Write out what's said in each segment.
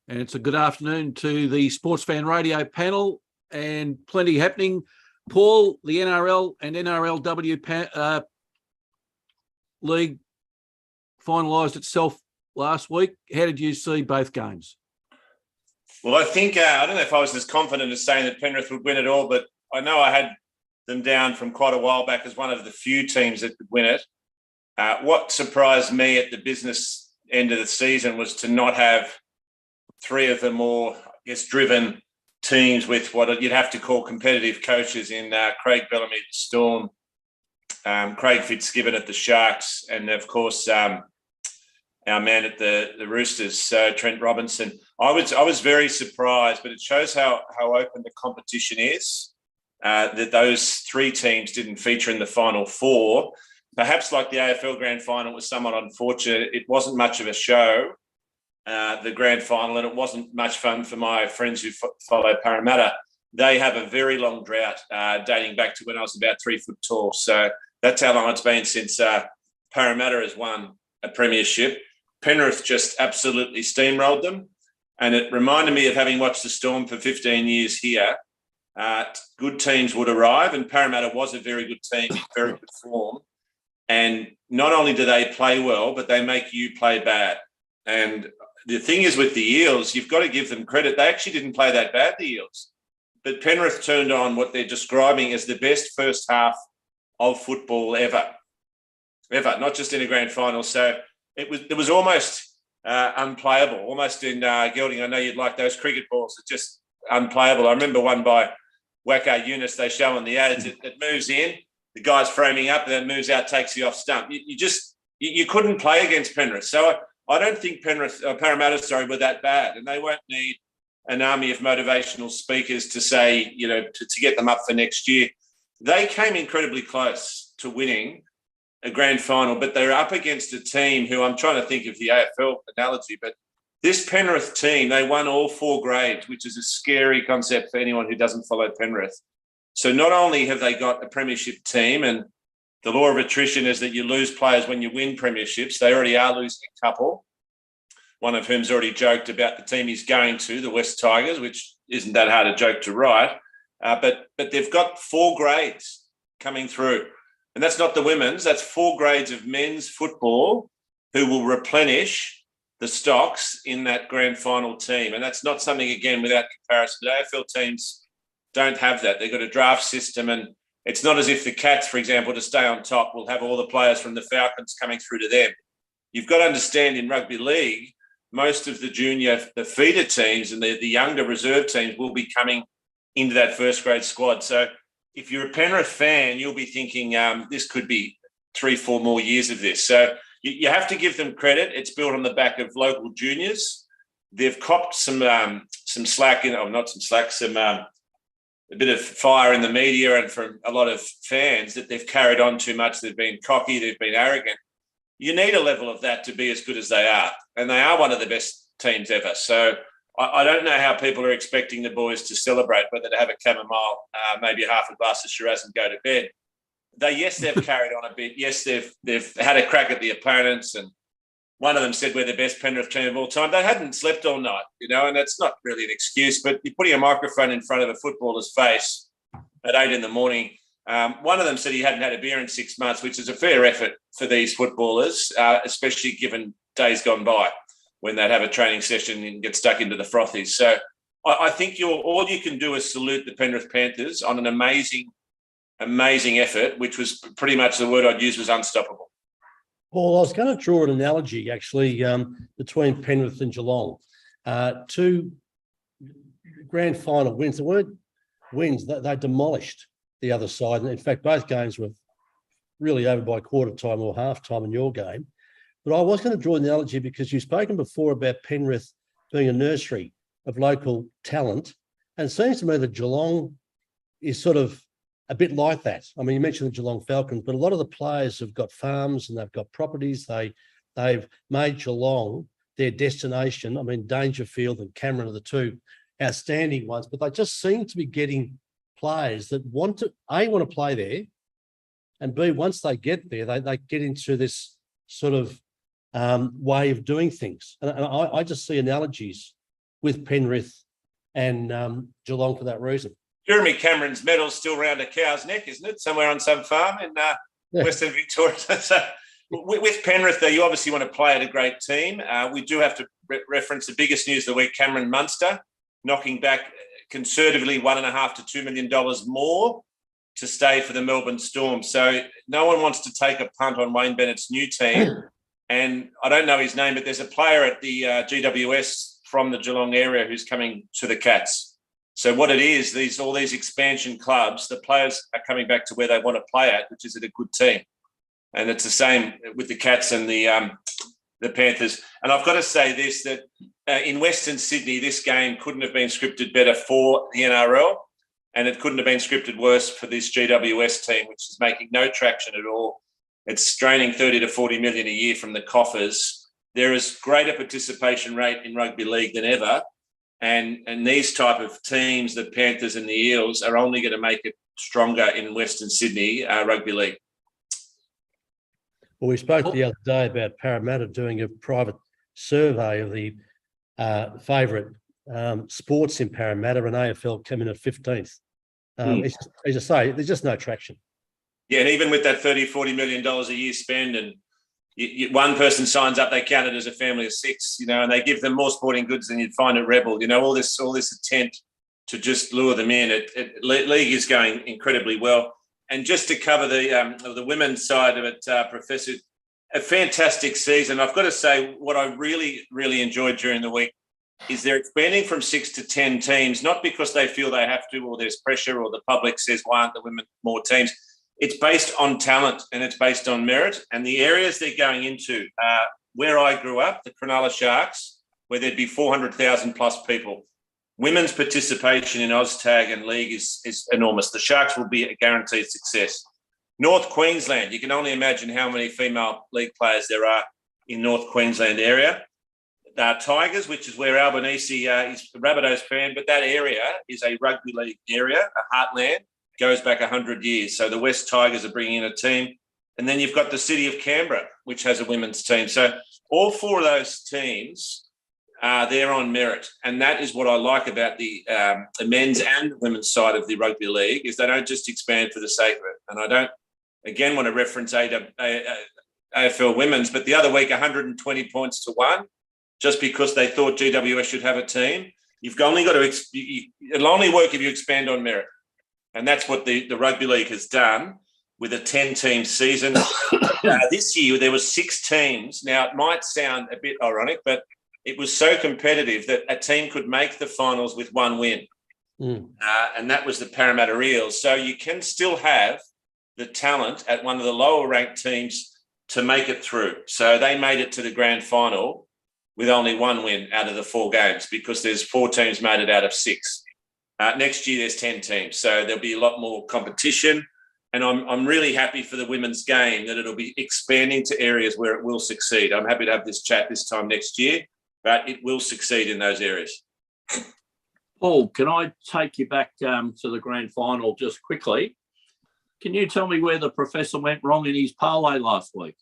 And it's a good afternoon to the Sportsfan radio panel and plenty happening. Paul, the NRL and NRLW league finalised itself last week. How did you see both games? Well, I think, I don't know if I was as confident as saying that Penrith would win it all, but I know I had them down from quite a while back as one of the few teams that could win it. What surprised me at the business end of the season was to not have three of the more, driven teams with what you'd have to call competitive coaches in Craig Bellamy at the Storm, Craig Fitzgibbon at the Sharks, and, of course, our man at the Roosters, Trent Robinson. I was very surprised, but it shows how open the competition is, that those three teams didn't feature in the Final Four. Perhaps like the AFL Grand Final was somewhat unfortunate. It wasn't much of a show, the Grand Final, and it wasn't much fun for my friends who follow Parramatta. They have a very long drought dating back to when I was about 3 foot tall. So that's how long it's been since Parramatta has won a premiership. Penrith just absolutely steamrolled them. And it reminded me of having watched the Storm for 15 years here. Good teams would arrive, and Parramatta was a very good team in very good form. And not only do they play well, but they make you play bad. And the thing is with the Eels, you've got to give them credit. They actually didn't play that bad, the Eels. But Penrith turned on what they're describing as the best first half of football ever, not just in a grand final. So it was almost unplayable, almost in Gelding. I know you'd like those cricket balls. It's just unplayable. I remember one by Wacker Eunice they show on the ads. It moves in, the guy's framing up, and then moves out, takes the off stump. You couldn't play against Penrith. So I don't think Parramatta, were that bad, and they won't need an army of motivational speakers to say, to get them up for next year. They came incredibly close to winning a grand final, but they're up against a team who, I'm trying to think of the AFL analogy, but this Penrith team, they won all 4 grades, which is a scary concept for anyone who doesn't follow Penrith. So not only have they got a premiership team, and the law of attrition is that you lose players when you win premierships. They already are losing a couple, one of whom's already joked about the team he's going to, the West Tigers, which isn't that hard a joke to write. But they've got 4 grades coming through. And that's not the women's. That's 4 grades of men's football who will replenish the stocks in that grand final team. And that's not something, again, without comparison. The AFL teams don't have that. They've got a draft system, and it's not as if the Cats, for example, to stay on top, will have all the players from the Falcons coming through to them. You've got to understand in rugby league, most of the feeder teams and the younger reserve teams will be coming into that first grade squad. So if you're a Penrith fan, you'll be thinking this could be 3-4 more years of this. So you have to give them credit. It's built on the back of local juniors. They've copped some slack a bit of fire in the media and from a lot of fans that they've carried on too much. They've been cocky, they've been arrogant. You need a level of that to be as good as they are. And they are one of the best teams ever. So I don't know how people are expecting the boys to celebrate, whether to have a chamomile, maybe half a glass of Shiraz and go to bed. They've carried on a bit. Yes, they've had a crack at the opponents, and one of them said we're the best Penrith team of all time. They hadn't slept all night, and that's not really an excuse, but you're putting a microphone in front of a footballer's face at 8 a.m. One of them said he hadn't had a beer in 6 months, which is a fair effort for these footballers, especially given days gone by when they'd have a training session and get stuck into the frothies. So I think all you can do is salute the Penrith Panthers on an amazing effort, which was pretty much the word I'd use was unstoppable. Paul, I was going to draw an analogy, actually, between Penrith and Geelong. 2 grand final wins. The word wins, they demolished the other side. And in fact, both games were really over by quarter time or half time in your game. But I was going to draw an analogy because you've spoken before about Penrith being a nursery of local talent. And it seems to me that Geelong is sort of a bit like that. I mean, you mentioned the Geelong Falcons, but a lot of the players have got farms and they've got properties. They've made Geelong their destination. I mean, Dangerfield and Cameron are the 2 outstanding ones, but they just seem to be getting players that want to play there, and B, once they get there, they get into this sort of way of doing things. And I just see analogies with Penrith and Geelong for that reason. Jeremy Cameron's medal's still round a cow's neck, isn't it? Somewhere on some farm in Western Victoria. So with Penrith, though, you obviously want to play at a great team. We do have to reference the biggest news of the week, Cameron Munster, knocking back conservatively $1.5 to $2 million more to stay for the Melbourne Storm. So no one wants to take a punt on Wayne Bennett's new team. And I don't know his name, but there's a player at the GWS from the Geelong area who's coming to the Cats. So what it is, all these expansion clubs, the players are coming back to where they want to play at, which is at a good team. And it's the same with the Cats and the Panthers. And I've got to say this, that in Western Sydney, this game couldn't have been scripted better for the NRL, and it couldn't have been scripted worse for this GWS team, which is making no traction at all. It's draining 30 to 40 million a year from the coffers. There is greater participation rate in rugby league than ever. And these type of teams, the Panthers and the Eels, are only going to make it stronger in Western Sydney rugby league. Well, we spoke the other day about Parramatta doing a private survey of the favourite sports in Parramatta, and AFL came in at 15th. As I say, there's just no traction. Yeah, and even with that $30, $40 million a year spend, and one person signs up, they count it as a family of six, and they give them more sporting goods than you'd find at Rebel. All this attempt to just lure them in. League is going incredibly well. And just to cover the women's side of it, Professor, a fantastic season. I've got to say, what I really, really enjoyed during the week is they're expanding from 6 to 10 teams, not because they feel they have to or there's pressure or the public says, why aren't the women more teams? It's based on talent and it's based on merit. And the areas they're going into, where I grew up, the Cronulla Sharks, where there'd be 400,000 plus people. Women's participation in OzTag and League is enormous. The Sharks will be a guaranteed success. North Queensland, you can only imagine how many female league players there are in North Queensland area. Tigers, which is where Albanese is a Rabbitohs fan, but that area is a rugby league area, a heartland, goes back 100 years. So the West Tigers are bringing in a team. And then you've got the city of Canberra, which has a women's team. So all four of those teams, they're on merit. And that is what I like about the men's and women's side of the rugby league, is they don't just expand for the sake of it. And I don't, again, want to reference AFL women's, but the other week, 120 points to 1, just because they thought GWS should have a team. You've only got to, it'll only work if you expand on merit. And that's what the rugby league has done with a 10-team season. This year, there were 6 teams. Now, it might sound a bit ironic, but it was so competitive that a team could make the finals with 1 win. And that was the Parramatta Eels. So you can still have the talent at one of the lower-ranked teams to make it through. So they made it to the grand final with only 1 win out of the 4 games, because there's 4 teams made it out of 6. Next year, there's 10 teams. So there'll be a lot more competition. And I'm really happy for the women's game that it'll be expanding to areas where it will succeed. I'm happy to have this chat this time next year, but it will succeed in those areas. Paul, can I take you back to the grand final just quickly? Can you tell me where the professor went wrong in his parlay last week?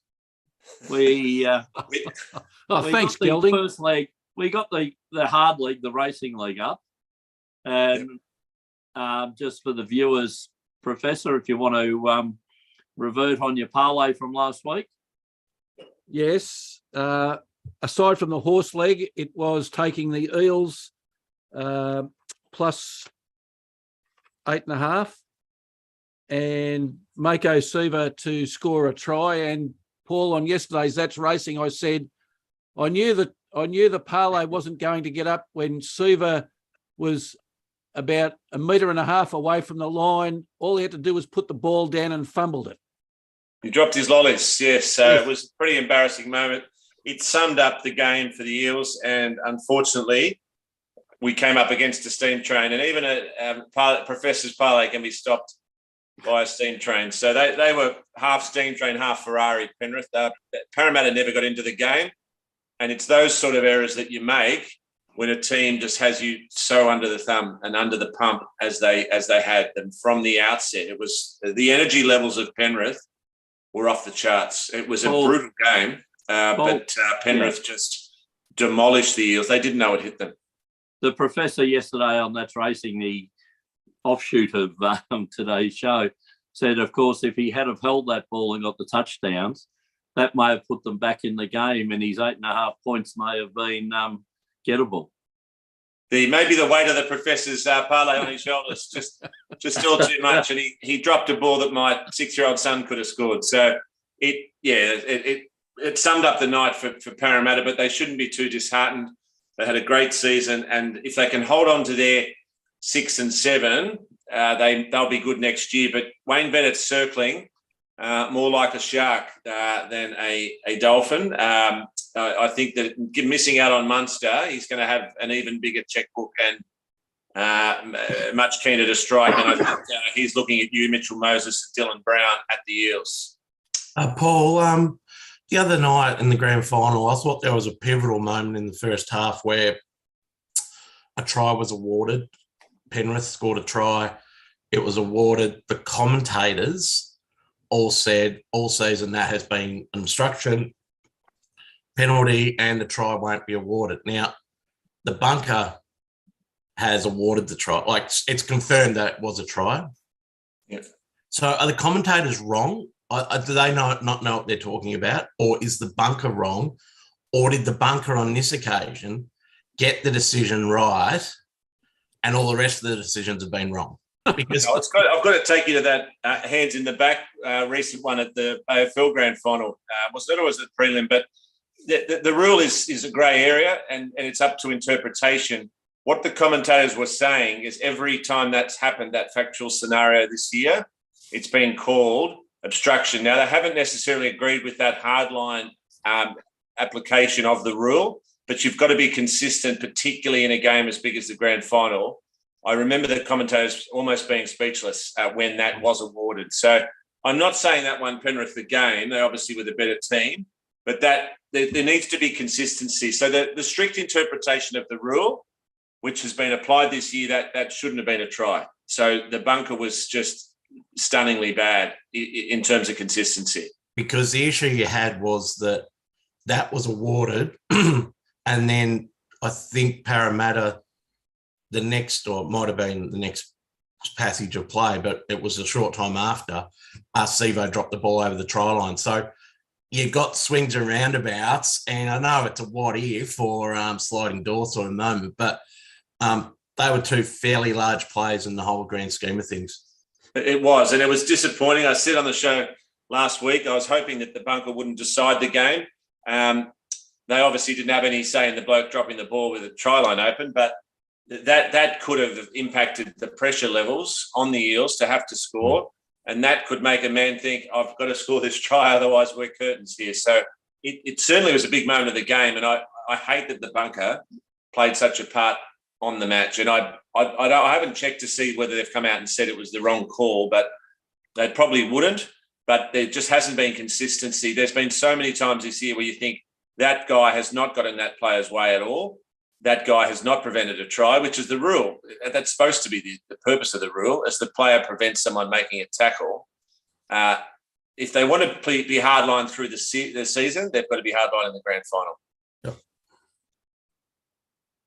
Thanks, Gelding. First leg, we got the hard league, the racing league up. And just for the viewers, Professor, if you want to revert on your parlay from last week. Yes. Aside from the horse leg, it was taking the Eels plus 8.5 and Mako Siva to score a try. And Paul, on yesterday's That's Racing, I said I knew the parlay wasn't going to get up when Siva was about 1.5 meters away from the line. All he had to do was put the ball down and fumbled it. He dropped his lollies, yes. So it was a pretty embarrassing moment. It summed up the game for the Eels, and unfortunately, we came up against a steam train, and even a professor's parlay can be stopped by a steam train. So they were half steam train, half Ferrari, Penrith. Parramatta never got into the game, and it's those sort of errors that you make when a team just has you so under the thumb and under the pump as they had them from the outset. It was the energy levels of Penrith were off the charts. It was a brutal game, but Penrith just demolished the Eels. They didn't know it hit them. the professor yesterday on That's Racing, the offshoot of today's show, said, of course, if he had have held that ball and got the touchdowns, that may have put them back in the game, and his 8.5 points may have been gettable. Maybe the weight of the professor's parlay on his shoulders just still too much, and he dropped a ball that my 6-year-old son could have scored. So it summed up the night for Parramatta, but they shouldn't be too disheartened. They had a great season, and if they can hold on to their 6 and 7, they'll be good next year. But Wayne Bennett's circling more like a shark than a dolphin. I think that missing out on Munster, he's going to have an even bigger checkbook and much keener to strike. And I think he's looking at you, Mitchell Moses, and Dylan Brown at the Eels. Paul, the other night in the grand final, I thought there was a pivotal moment in the first half where a try was awarded. Penrith scored a try. It was awarded. The commentators all said all season that has been an obstruction, penalty, and the try won't be awarded. Now, the bunker has awarded the try. Like, it's confirmed that it was a try. Yes. So are the commentators wrong? Do they not know what they're talking about? Or is the bunker wrong? Or did the bunker on this occasion get the decision right and all the rest of the decisions have been wrong? Because I've got to take you to that hands in the back recent one at the AFL grand final. Was it or was it prelim? But the rule is a grey area and it's up to interpretation. What the commentators were saying is every time that's happened, that factual scenario this year, it's been called obstruction. Now, they haven't necessarily agreed with that hardline application of the rule, but you've got to be consistent, particularly in a game as big as the grand final. I remember the commentators almost being speechless when that was awarded. So I'm not saying that won Penrith the game. They obviously were the better team, but that there needs to be consistency. So the strict interpretation of the rule, which has been applied this year, that shouldn't have been a try. So the bunker was just stunningly bad in terms of consistency. Because the issue you had was that was awarded and then I think Parramatta, the next, or it might have been the next passage of play, but it was a short time after, Seibold dropped the ball over the try line. So you've got swings and roundabouts, and I know it's a what if or sliding door sort of moment, but they were two fairly large plays in the whole grand scheme of things. It was, and it was disappointing. I said on the show last week, I was hoping that the bunker wouldn't decide the game. They obviously didn't have any say in the bloke dropping the ball with the try line open, but that could have impacted the pressure levels on the Eels to have to score, and that could make a man think, I've got to score this try, otherwise we're curtains here. So it certainly was a big moment of the game, and I hate that the bunker played such a part on the match. And I haven't checked to see whether they've come out and said it was the wrong call, but they probably wouldn't. But there just hasn't been consistency. There's been so many times this year where you think that guy has not got in that player's way at all. That guy has not prevented a try, which is the rule. That's supposed to be the purpose of the rule, as the player prevents someone making a tackle. If they want to be hardline through the season, they've got to be hardline in the grand final. Yep.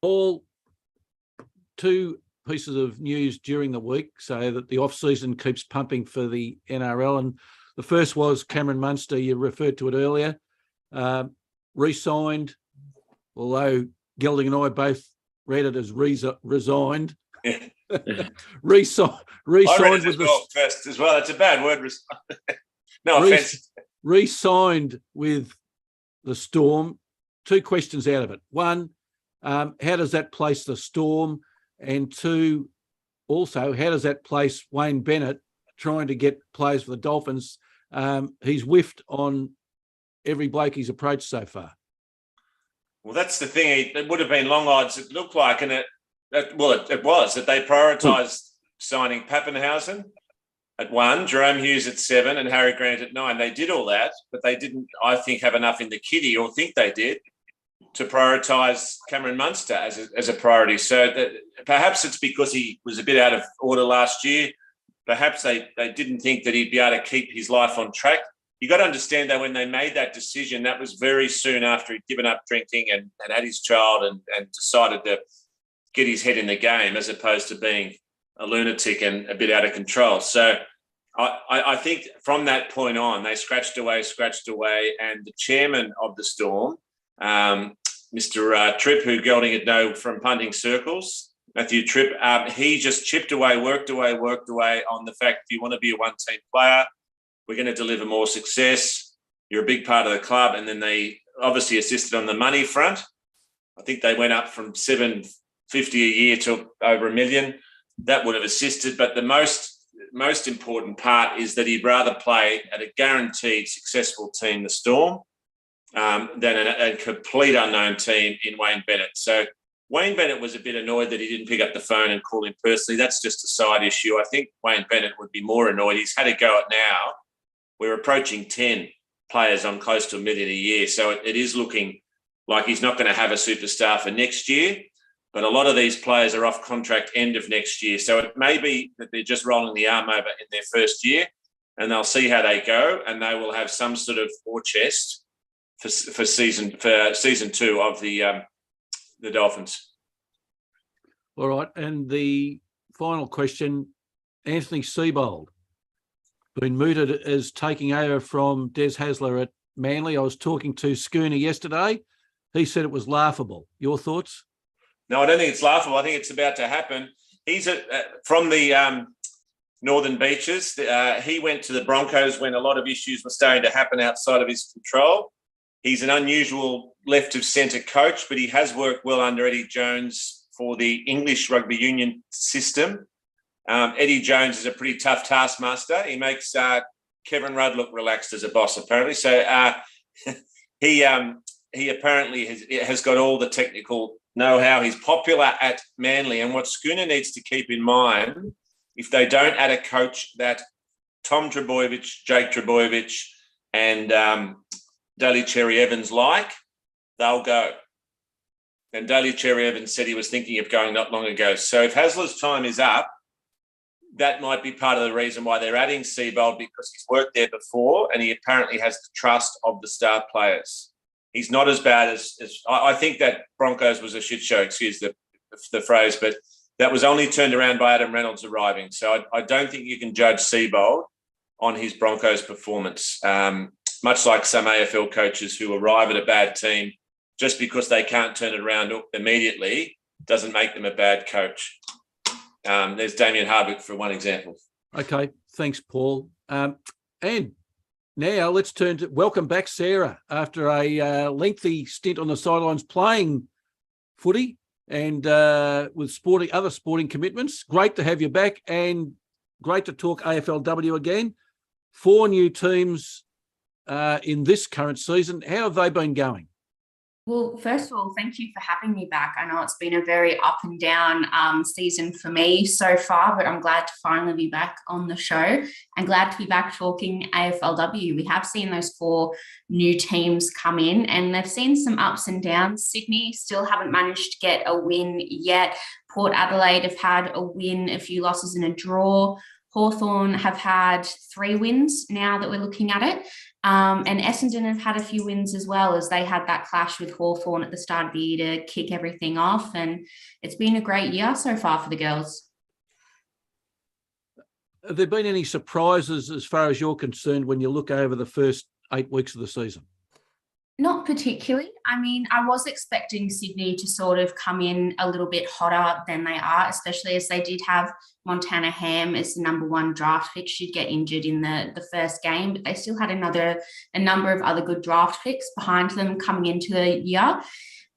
Paul, two pieces of news during the week so that the off-season keeps pumping for the NRL. And the first was Cameron Munster, you referred to it earlier, re-signed, although Gelding and I both read it as resigned. Yeah. Re-signed with the first as well. It's a bad word. No offense. Re-signed with the Storm. Two questions out of it. One, how does that place the Storm? And two, also, how does that place Wayne Bennett trying to get players for the Dolphins? He's whiffed on every bloke he's approached so far. Well, that's the thing. It would have been long odds, it looked like, and it was that they prioritised signing Pappenhausen at 1, Jerome Hughes at 7, and Harry Grant at 9. They did all that, but they didn't, I think, have enough in the kitty, or think they did, to prioritise Cameron Munster as a priority. So perhaps it's because he was a bit out of order last year. Perhaps they didn't think that he'd be able to keep his life on track. You got to understand that when they made that decision, that was very soon after he'd given up drinking and had his child and decided to get his head in the game as opposed to being a lunatic and a bit out of control. So I think from that point on, they scratched away, and the chairman of the Storm, Mr. Tripp, who Gelding had known from punting circles, Matthew Tripp, he just chipped away, worked away on the fact if you want to be a one-team player, we're going to deliver more success. You're a big part of the club. And then they obviously assisted on the money front. I think they went up from $750 a year to over $1 million. That would have assisted. But the most important part is that he'd rather play at a guaranteed successful team, the Storm, than a complete unknown team in Wayne Bennett. So Wayne Bennett was a bit annoyed that he didn't pick up the phone and call him personally. That's just a side issue. I think Wayne Bennett would be more annoyed. He's had a go at now. We're approaching 10 players on close to $1 million a year. So it is looking like he's not going to have a superstar for next year. But a lot of these players are off contract end of next year. So it may be that they're just rolling the arm over in their first year and they'll see how they go and they will have some sort of war chest for season 2 of the Dolphins. All right. And the final question, Anthony Seibold, been mooted as taking over from Des Hasler at Manly. I was talking to Schooner yesterday. He said it was laughable. Your thoughts? No, I don't think it's laughable. I think it's about to happen. He's from the Northern Beaches. He went to the Broncos when a lot of issues were starting to happen outside of his control. He's an unusual left-of-centre coach, but he has worked well under Eddie Jones for the English rugby union system. Eddie Jones is a pretty tough taskmaster. He makes Kevin Rudd look relaxed as a boss, apparently. So he apparently has got all the technical know-how. He's popular at Manly. And what Schooner needs to keep in mind, if they don't add a coach that Tom Trbojevic, Jake Trbojevic and Daly Cherry Evans like, they'll go. And Daly Cherry Evans said he was thinking of going not long ago. So if Hasler's time is up, that might be part of the reason why they're adding Seibold, because he's worked there before and he apparently has the trust of the star players. He's not as bad as I think that Broncos was a shit show, excuse the phrase, but that was only turned around by Adam Reynolds arriving. So I don't think you can judge Seibold on his Broncos performance, much like some AFL coaches who arrive at a bad team just because they can't turn it around immediately doesn't make them a bad coach. There's Damien Hardwick for one example. Okay, thanks, Paul. And now let's turn to welcome back Sarah after a lengthy stint on the sidelines playing footy and with other sporting commitments. Great to have you back and great to talk AFLW again. 4 new teams in this current season. How have they been going? Well, first of all, thank you for having me back. I know it's been a very up and down season for me so far, but I'm glad to finally be back on the show and glad to be back talking AFLW. We have seen those 4 new teams come in and they've seen some ups and downs. Sydney still haven't managed to get a win yet. Port Adelaide have had a win, a few losses and a draw. Hawthorn have had 3 wins now that we're looking at it. And Essendon have had a few wins as well, as they had that clash with Hawthorn at the start of the year to kick everything off. And it's been a great year so far for the girls. Have there been any surprises as far as you're concerned when you look over the first 8 weeks of the season? Not particularly. I mean, I was expecting Sydney to sort of come in a little bit hotter than they are, especially as they did have Montana Ham as the number 1 draft pick. She'd get injured in the first game, but they still had a number of other good draft picks behind them coming into the year.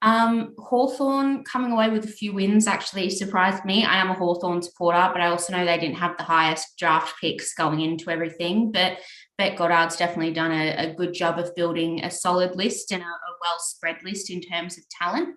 Hawthorn coming away with a few wins actually surprised me. I am a Hawthorn supporter, but I also know they didn't have the highest draft picks going into everything. But Bet Goddard's definitely done a good job of building a solid list and a well-spread list in terms of talent.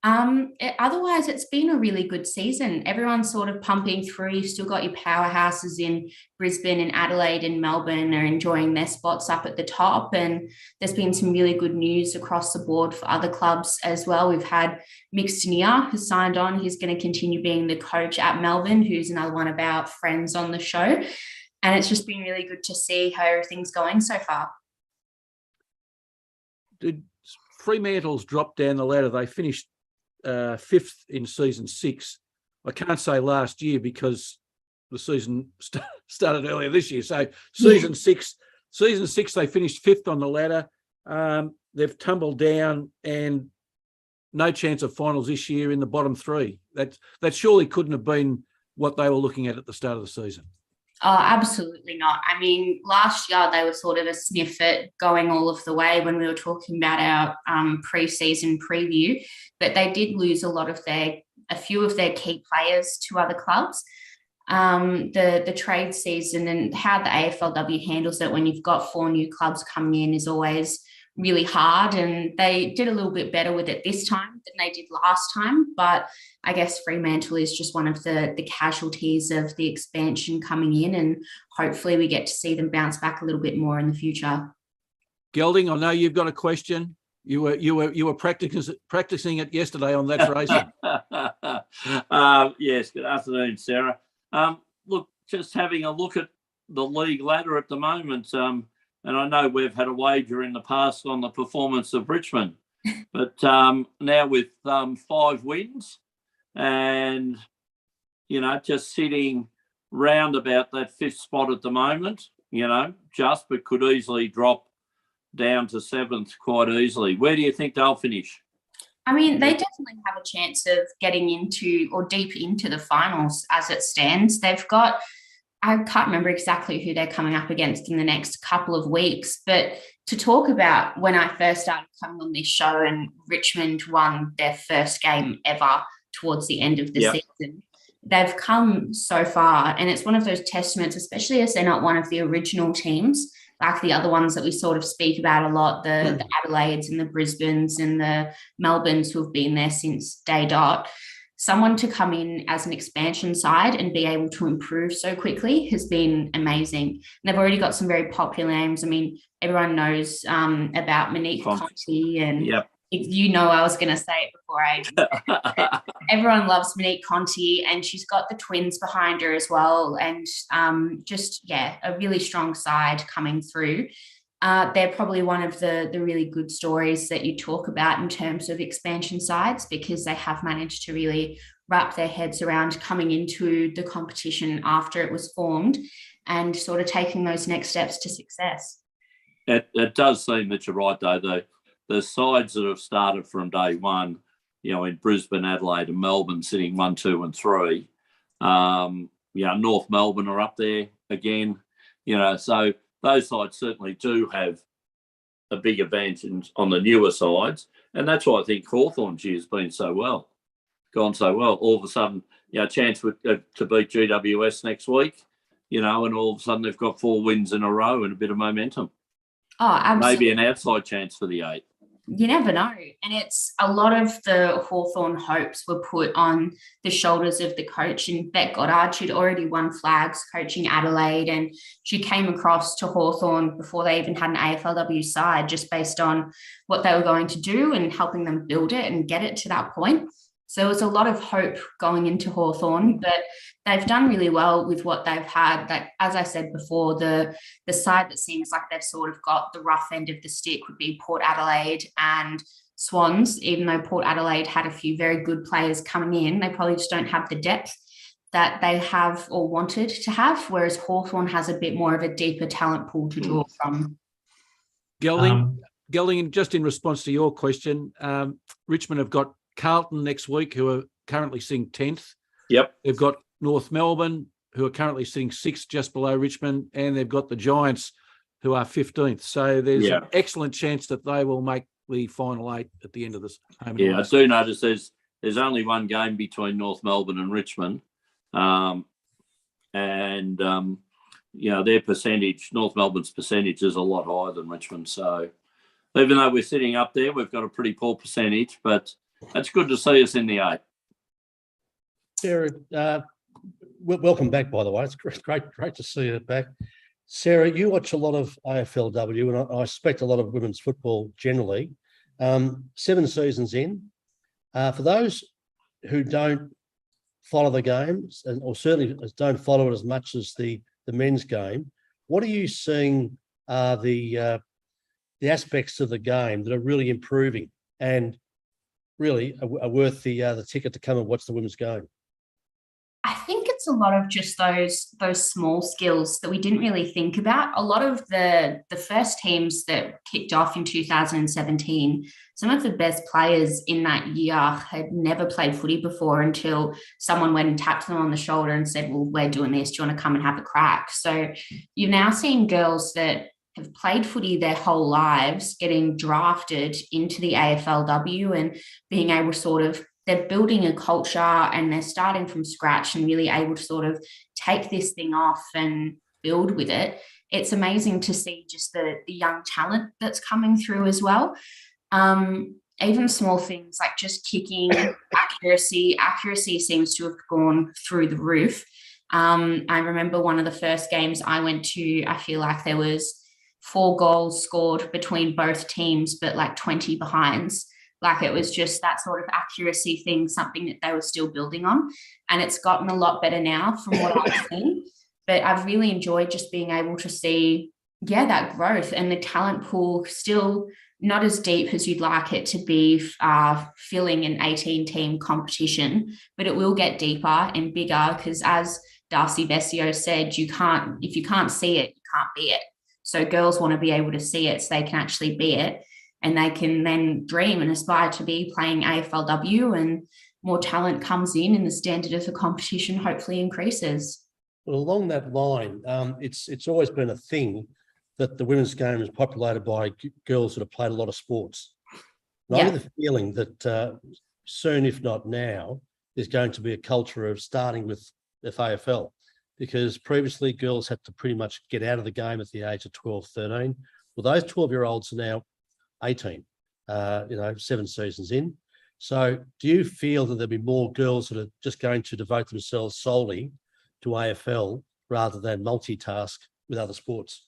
Otherwise, it's been a really good season. Everyone's sort of pumping through. You've still got your powerhouses in Brisbane and Adelaide and Melbourne are enjoying their spots up at the top. And there's been some really good news across the board for other clubs as well. We've had Mick Stenier, who's signed on. He's going to continue being the coach at Melbourne, who's another one of our friends on the show. And it's just been really good to see how everything's going so far. Did Fremantle's drop down the ladder? They finished fifth in season 6. I can't say last year because the season started earlier this year. So season six, they finished 5th on the ladder. They've tumbled down and no chance of finals this year in the bottom 3. That surely couldn't have been what they were looking at the start of the season. Oh, absolutely not. I mean, last year they were sort of a sniff at going all of the way when we were talking about our pre-season preview, but they did lose a few of their key players to other clubs. The trade season and how the AFLW handles it when you've got 4 new clubs coming in is always really hard, and they did a little bit better with it this time than they did last time. But I guess Fremantle is just one of the casualties of the expansion coming in, and hopefully we get to see them bounce back a little bit more in the future. Gelding, I know you've got a question. You were practicing it yesterday on That's Racing. Yes, good afternoon, Sarah. Look, just having a look at the league ladder at the moment, and I know we've had a wager in the past on the performance of Richmond, but now with 5 wins and, just sitting round about that 5th spot at the moment, but could easily drop down to 7th quite easily. Where do you think they'll finish? I mean, they definitely have a chance of getting into or deep into the finals as it stands. They've got, I can't remember exactly who they're coming up against in the next couple of weeks, but to talk about when I first started coming on this show and Richmond won their first game ever towards the end of the season, they've come so far, and it's one of those testaments, especially as they're not one of the original teams, like the other ones that we sort of speak about a lot, the Adelaides and the Brisbanes and the Melbournes who have been there since day dot. Someone to come in as an expansion side and be able to improve so quickly has been amazing. And they've already got some very popular names. I mean, everyone knows about Monique Conti, and I was going to say it before everyone loves Monique Conti, and she's got the twins behind her as well. And a really strong side coming through. They're probably one of the really good stories that you talk about in terms of expansion sides, because they have managed to really wrap their heads around coming into the competition after it was formed and sort of taking those next steps to success. It does seem that you're right, though. The sides that have started from day one, in Brisbane, Adelaide and Melbourne sitting 1, 2 and 3, North Melbourne are up there again, so those sides certainly do have a big advantage on the newer sides. And that's why I think Hawthorn's year has been gone so well. All of a sudden, chance to beat GWS next week, and all of a sudden they've got 4 wins in a row and a bit of momentum. Oh, absolutely. Maybe an outside chance for the 8. You never know. And it's a lot of the Hawthorn hopes were put on the shoulders of the coach. And Beck Goddard, she'd already won flags coaching Adelaide, and she came across to Hawthorn before they even had an AFLW side, just based on what they were going to do and helping them build it and get it to that point. So there was a lot of hope going into Hawthorn, but they've done really well with what they've had. Like, as I said before, the side that seems like they've sort of got the rough end of the stick would be Port Adelaide and Swans. Even though Port Adelaide had a few very good players coming in, they probably just don't have the depth that they have or wanted to have, whereas Hawthorn has a bit more of a deeper talent pool to draw from. Gelding, just in response to your question, Richmond have got Carlton next week, who are currently sitting 10th. Yep. They've got North Melbourne, who are currently sitting 6th, just below Richmond, and they've got the Giants, who are 15th. So there's an excellent chance that they will make the final 8 at the end of this. I do notice there's only one game between North Melbourne and Richmond, their percentage, North Melbourne's percentage, is a lot higher than Richmond. So even though we're sitting up there, we've got a pretty poor percentage, but it's good to see us in the 8. Sarah, welcome back, by the way. It's great to see you back. Sarah, you watch a lot of AFLW, and I expect a lot of women's football generally. 7 seasons in. For those who don't follow the games, or certainly don't follow it as much as the men's game, what are you seeing are the aspects of the game that are really improving? And really are worth the ticket to come and watch the women's game? I think it's a lot of just those small skills that we didn't really think about. A lot of the first teams that kicked off in 2017, some of the best players in that year had never played footy before until someone went and tapped them on the shoulder and said, well, we're doing this. Do you want to come and have a crack? So you're now seeing girls that have played footy their whole lives getting drafted into the AFLW and being able to sort of, they're building a culture and they're starting from scratch and really able to sort of take this thing off and build with it. It's amazing to see just the young talent that's coming through as well. Even small things like just kicking, accuracy seems to have gone through the roof. I remember one of the first games I went to, I feel like there was 4 goals scored between both teams, but like 20 behinds. Like it was just that sort of accuracy thing, something that they were still building on. And it's gotten a lot better now from what I've seen. But I've really enjoyed just being able to see, that growth and the talent pool still not as deep as you'd like it to be filling an 18-team competition, but it will get deeper and bigger because as Darcy Vescio said, if you can't see it, you can't be it. So girls want to be able to see it so they can actually be it. And they can then dream and aspire to be playing AFLW, and more talent comes in and the standard of the competition hopefully increases. Well, along that line, it's always been a thing that the women's game is populated by girls that have played a lot of sports. And I have the feeling that soon, if not now, there's going to be a culture of starting with AFL, because previously girls had to pretty much get out of the game at the age of 12, 13. Well, those 12-year-olds are now 18, 7 seasons in. So do you feel that there'll be more girls that are just going to devote themselves solely to AFL rather than multitask with other sports?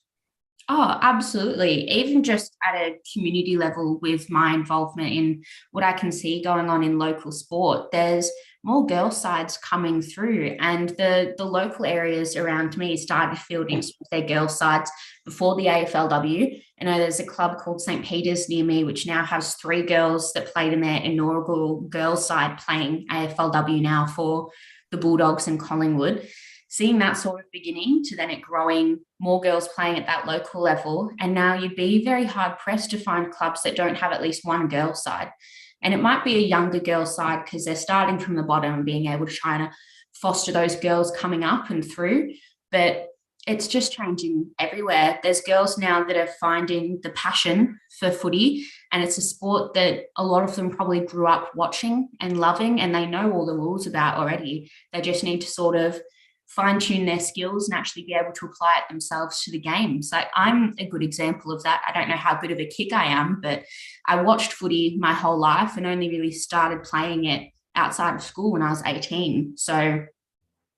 Oh, absolutely. Even just at a community level with my involvement in what I can see going on in local sport, there's more girl sides coming through, and the local areas around me started fielding their girl sides before the AFLW. I know there's a club called St. Peter's near me, which now has 3 girls that played in their inaugural girls side playing AFLW now for the Bulldogs and Collingwood. Seeing that sort of beginning to then it growing, more girls playing at that local level. And now you'd be very hard pressed to find clubs that don't have at least one girl side. And it might be a younger girl side because they're starting from the bottom and being able to try to foster those girls coming up and through. But it's just changing everywhere. There's girls now that are finding the passion for footy, and it's a sport that a lot of them probably grew up watching and loving, and they know all the rules about already. They just need to sort of fine-tune their skills and actually be able to apply it themselves to the games. Like I'm a good example of that. I don't know how good of a kick I am, but I watched footy my whole life and only really started playing it outside of school when I was 18. So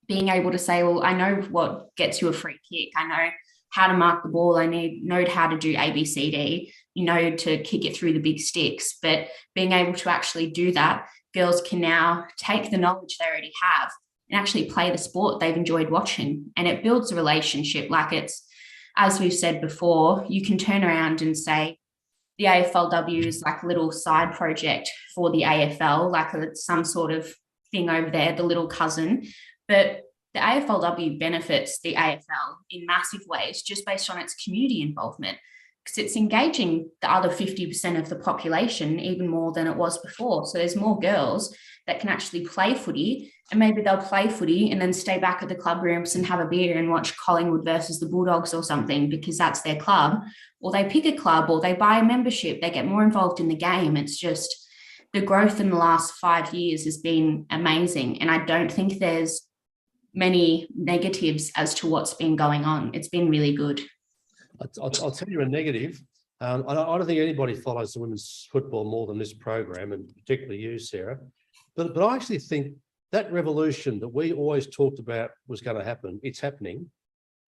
being able to say, well, I know what gets you a free kick. I know how to mark the ball. I know how to do ABCD, to kick it through the big sticks. But being able to actually do that, girls can now take the knowledge they already have and actually play the sport they've enjoyed watching. And it builds a relationship. Like it's, as we've said before, you can turn around and say the AFLW is like a little side project for the AFL, like it's some sort of thing over there, the little cousin. But the AFLW benefits the AFL in massive ways just based on its community involvement, because it's engaging the other 50% of the population even more than it was before. So there's more girls that can actually play footy, and maybe they'll play footy and then stay back at the club rooms and have a beer and watch Collingwood versus the Bulldogs or something because that's their club, or they pick a club or they buy a membership, they get more involved in the game. It's just the growth in the last 5 years has been amazing. And I don't think there's many negatives as to what's been going on. It's been really good. I'll tell you a negative. I don't think anybody follows the women's football more than this program, and particularly you, Sarah. But I actually think that revolution that we always talked about was going to happen, it's happening.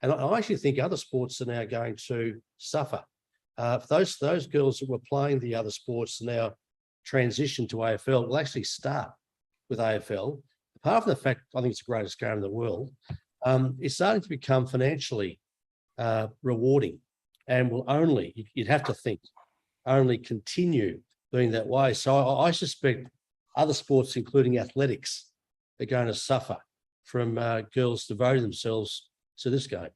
And I actually think other sports are now going to suffer. Those girls that were playing the other sports now transition to AFL will actually start with AFL. Apart from the fact I think it's the greatest game in the world, it's starting to become financially rewarding, and will only, you'd have to think, only continue being that way. So I suspect other sports, including athletics, are going to suffer from girls devoting themselves to this game.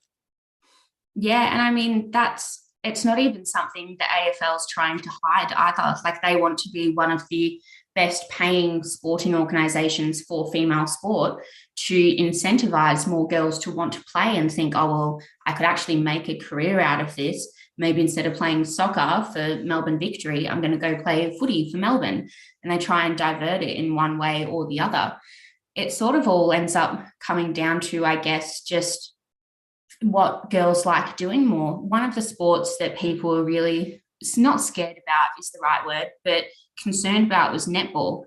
Yeah, and I mean, it's not even something the AFL's trying to hide either. Like, they want to be one of the best paying sporting organisations for female sport to incentivise more girls to want to play and think, oh, well, I could actually make a career out of this. Maybe instead of playing soccer for Melbourne Victory, I'm going to go play footy for Melbourne. And they try and divert it in one way or the other. It sort of all ends up coming down to, I guess, just what girls like doing more. One of the sports that people are really not scared about is the right word, but concerned about was netball,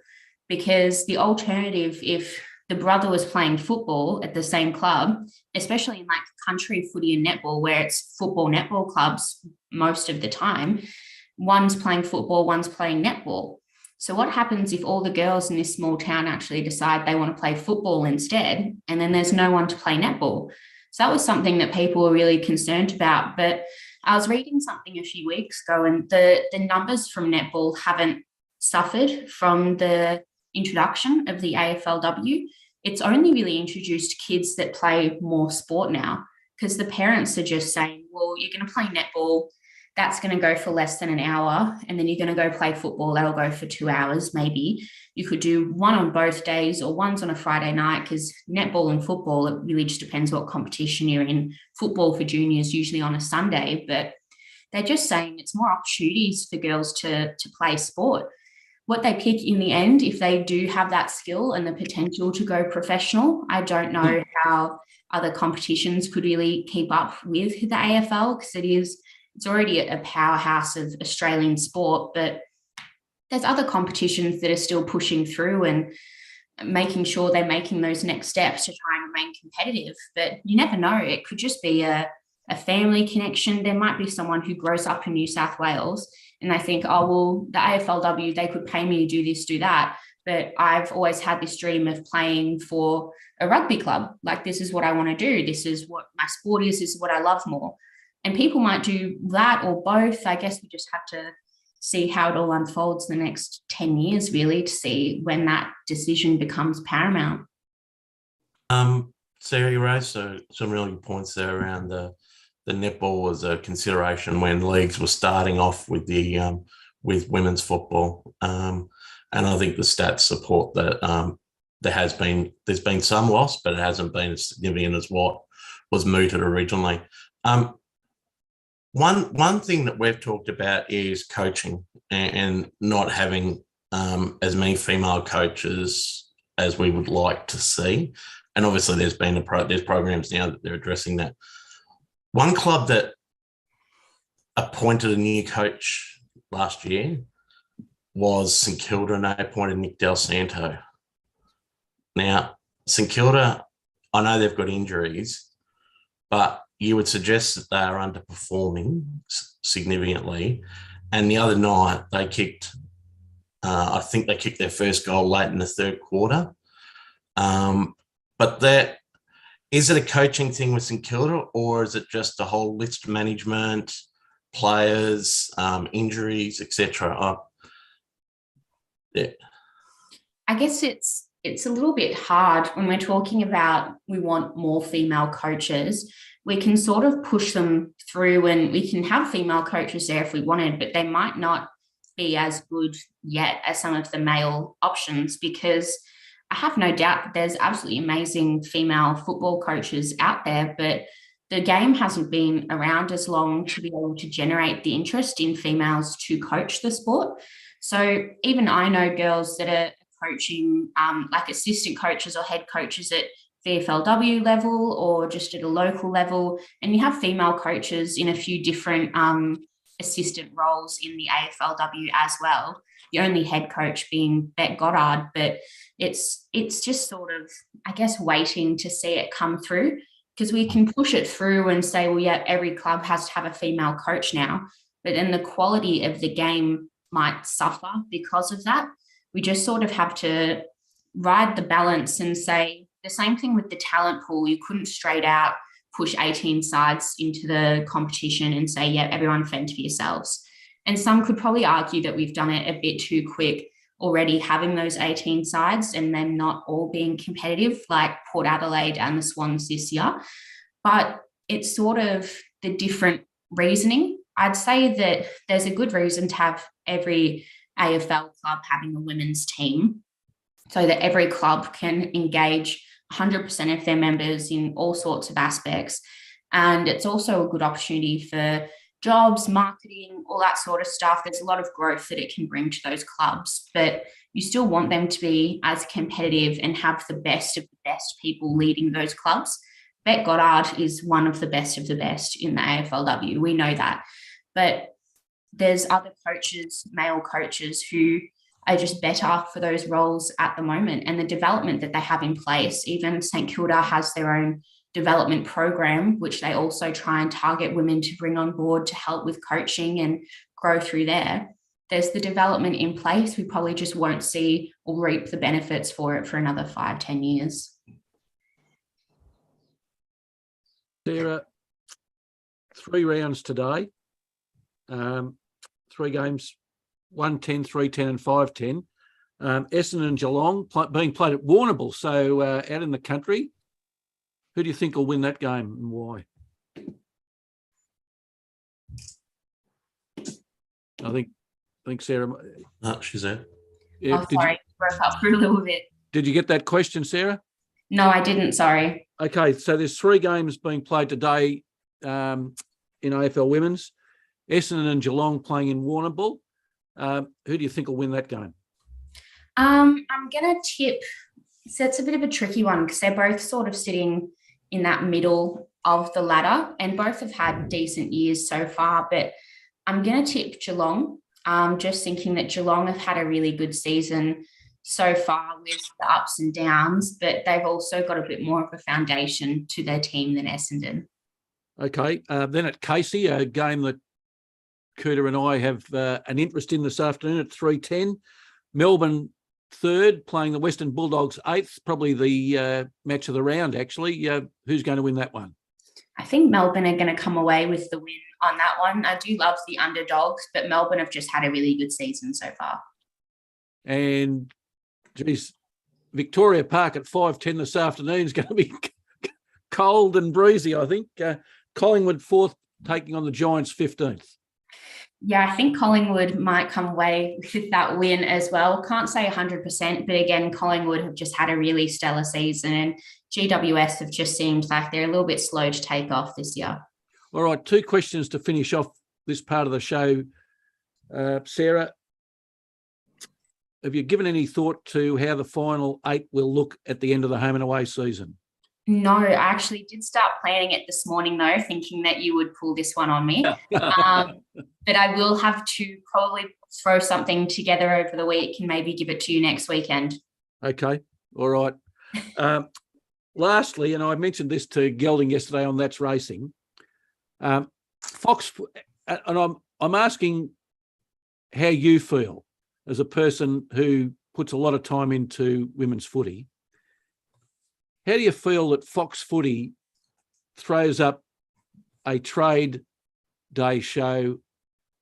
because the alternative, if the brother was playing football at the same club, especially in like country footy and netball, where it's football netball clubs most of the time, one's playing football, one's playing netball. So what happens if all the girls in this small town actually decide they want to play football instead, and then there's no one to play netball? So that was something that people were really concerned about. But I was reading something a few weeks ago, and the numbers from netball haven't suffered from the introduction of the AFLW. It's only really introduced kids that play more sport now, because the parents are just saying, well, you're going to play netball, that's going to go for less than an hour, and then you're going to go play football, that'll go for 2 hours maybe. You could do one on both days, or one's on a Friday night, because netball and football, it really just depends what competition you're in. Football for juniors usually on a Sunday, but they're just saying it's more opportunities for girls to play sport. What they pick in the end, if they do have that skill and the potential to go professional, I don't know how other competitions could really keep up with the AFL, because it's already a powerhouse of Australian sport, but there's other competitions that are still pushing through and making sure they're making those next steps to try and remain competitive. But you never know, it could just be a family connection. There might be someone who grows up in New South Wales and they think, oh, well, the AFLW, they could pay me to do this, do that. But I've always had this dream of playing for a rugby club. Like, this is what I want to do. This is what my sport is. This is what I love more. And people might do that or both. I guess we just have to see how it all unfolds the next 10 years, really, to see when that decision becomes paramount. Sarah, you raised some really good points there around the netball as a consideration when leagues were starting off with the with women's football, and I think the stats support that there's been some loss, but it hasn't been as significant as what was mooted originally. One thing that we've talked about is coaching and not having as many female coaches as we would like to see. And obviously there's programs now that they're addressing that. One club that appointed a new coach last year was St Kilda, and they appointed Nick Del Santo. Now, St Kilda, I know they've got injuries, but you would suggest that they are underperforming significantly. And the other night they kicked, I think they kicked their first goal late in the third quarter. But is it a coaching thing with St Kilda, or is it just the whole list management, players, injuries, etc.? Yeah. I guess it's a little bit hard when we're talking about we want more female coaches. We can sort of push them through, and we can have female coaches there if we wanted, but they might not be as good yet as some of the male options, because I have no doubt that there's absolutely amazing female football coaches out there, but the game hasn't been around as long to be able to generate the interest in females to coach the sport. So even I know girls that are coaching like assistant coaches or head coaches at VFLW level or just at a local level, and you have female coaches in a few different assistant roles in the AFLW as well. The only head coach being Beck Goddard, but it's just sort of, I guess, waiting to see it come through, because we can push it through and say, well, yeah, every club has to have a female coach now, but then the quality of the game might suffer because of that. We just sort of have to ride the balance and say the same thing with the talent pool. You couldn't straight out push 18 sides into the competition and say, yeah, everyone fend for yourselves. And some could probably argue that we've done it a bit too quick already, having those 18 sides and then not all being competitive, like Port Adelaide and the Swans this year. But it's sort of the different reasoning. I'd say that there's a good reason to have every AFL club having a women's team so that every club can engage 100% of their members in all sorts of aspects. And it's also a good opportunity for jobs, marketing, all that sort of stuff. There's a lot of growth that it can bring to those clubs, but you still want them to be as competitive and have the best of the best people leading those clubs. Beck Goddard is one of the best in the AFLW. We know that. But there's other coaches, male coaches, who are just better for those roles at the moment. And the development that they have in place, even St Kilda has their own development program, which they also try and target women to bring on board to help with coaching and grow through there. There's the development in place. We probably just won't see or reap the benefits for it for another 5-10 years. Sarah, 3 rounds today, 3 games, 1-10, 3-10 and 5-10. Essendon and Geelong being played at Warrnambool, so out in the country. Who do you think will win that game and why? I think Sarah. She's out. Yeah, sorry, broke up for a little bit. Did you get that question, Sarah? No, I didn't, sorry. Okay, so there's 3 games being played today in AFL Women's. Essendon and Geelong playing in Warrnambool. Who do you think will win that game? I'm going to tip, so it's a bit of a tricky one because they're both sort of sitting in that middle of the ladder and both have had decent years so far, but I'm going to tip Geelong. Just thinking that Geelong have had a really good season so far with the ups and downs, but they've also got a bit more of a foundation to their team than Essendon. Okay, then at Casey, a game that Coutta and I have an interest in this afternoon at 3:10. Melbourne 3rd, playing the Western Bulldogs 8th, probably the match of the round, actually. Who's going to win that one? I think Melbourne are going to come away with the win on that one. I do love the underdogs, but Melbourne have just had a really good season so far. And, geez, Victoria Park at 5:10 this afternoon is going to be cold and breezy, I think. Collingwood 4th, taking on the Giants 15th. Yeah, I think Collingwood might come away with that win as well. Can't say 100%, but again, Collingwood have just had a really stellar season and GWS have just seemed like they're a little bit slow to take off this year. All right, 2 questions to finish off this part of the show. Sarah, have you given any thought to how the final 8 will look at the end of the home and away season? No, I actually did start planning it this morning, though, thinking that you would pull this one on me. But I will have to probably throw something together over the week and maybe give it to you next weekend. Okay, all right. Lastly, and I mentioned this to Gelding yesterday on That's Racing, Fox, and I'm asking how you feel as a person who puts a lot of time into women's footy. How do you feel that Fox Footy throws up a trade day show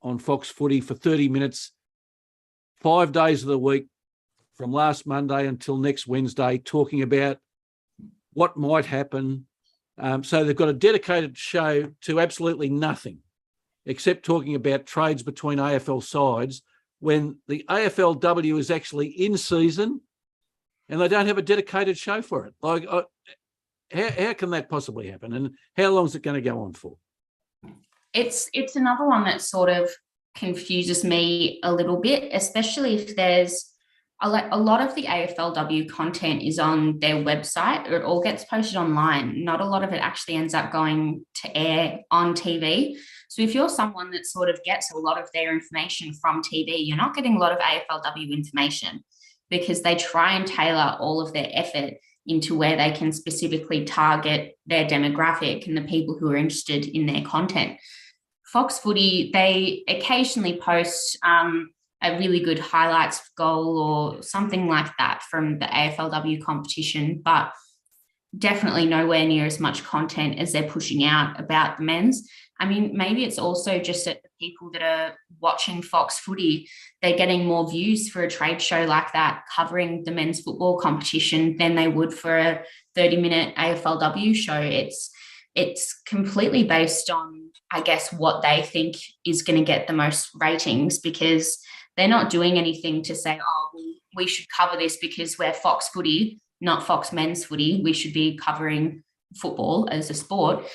on Fox Footy for 30 minutes, 5 days of the week, from last Monday until next Wednesday, talking about what might happen? So they've got a dedicated show to absolutely nothing except talking about trades between AFL sides when the AFLW is actually in season and they don't have a dedicated show for it. Like, how can that possibly happen? And how long is it going to go on for? It's another one that sort of confuses me a little bit, especially if there's a lot of the AFLW content is on their website. It all gets posted online. Not a lot of it actually ends up going to air on TV. So if you're someone that sort of gets a lot of their information from TV, you're not getting a lot of AFLW information because they try and tailor all of their effort into where they can specifically target their demographic and the people who are interested in their content. Fox Footy, they occasionally post a really good highlights goal or something like that from the AFLW competition, but definitely nowhere near as much content as they're pushing out about the men's. I mean, maybe it's also just that the people that are watching Fox Footy, they're getting more views for a trade show like that covering the men's football competition than they would for a 30-minute AFLW show. It's completely based on, I guess, what they think is going to get the most ratings, because they're not doing anything to say, oh, well, we should cover this because we're Fox Footy, not Fox Men's Footy. We should be covering football as a sport.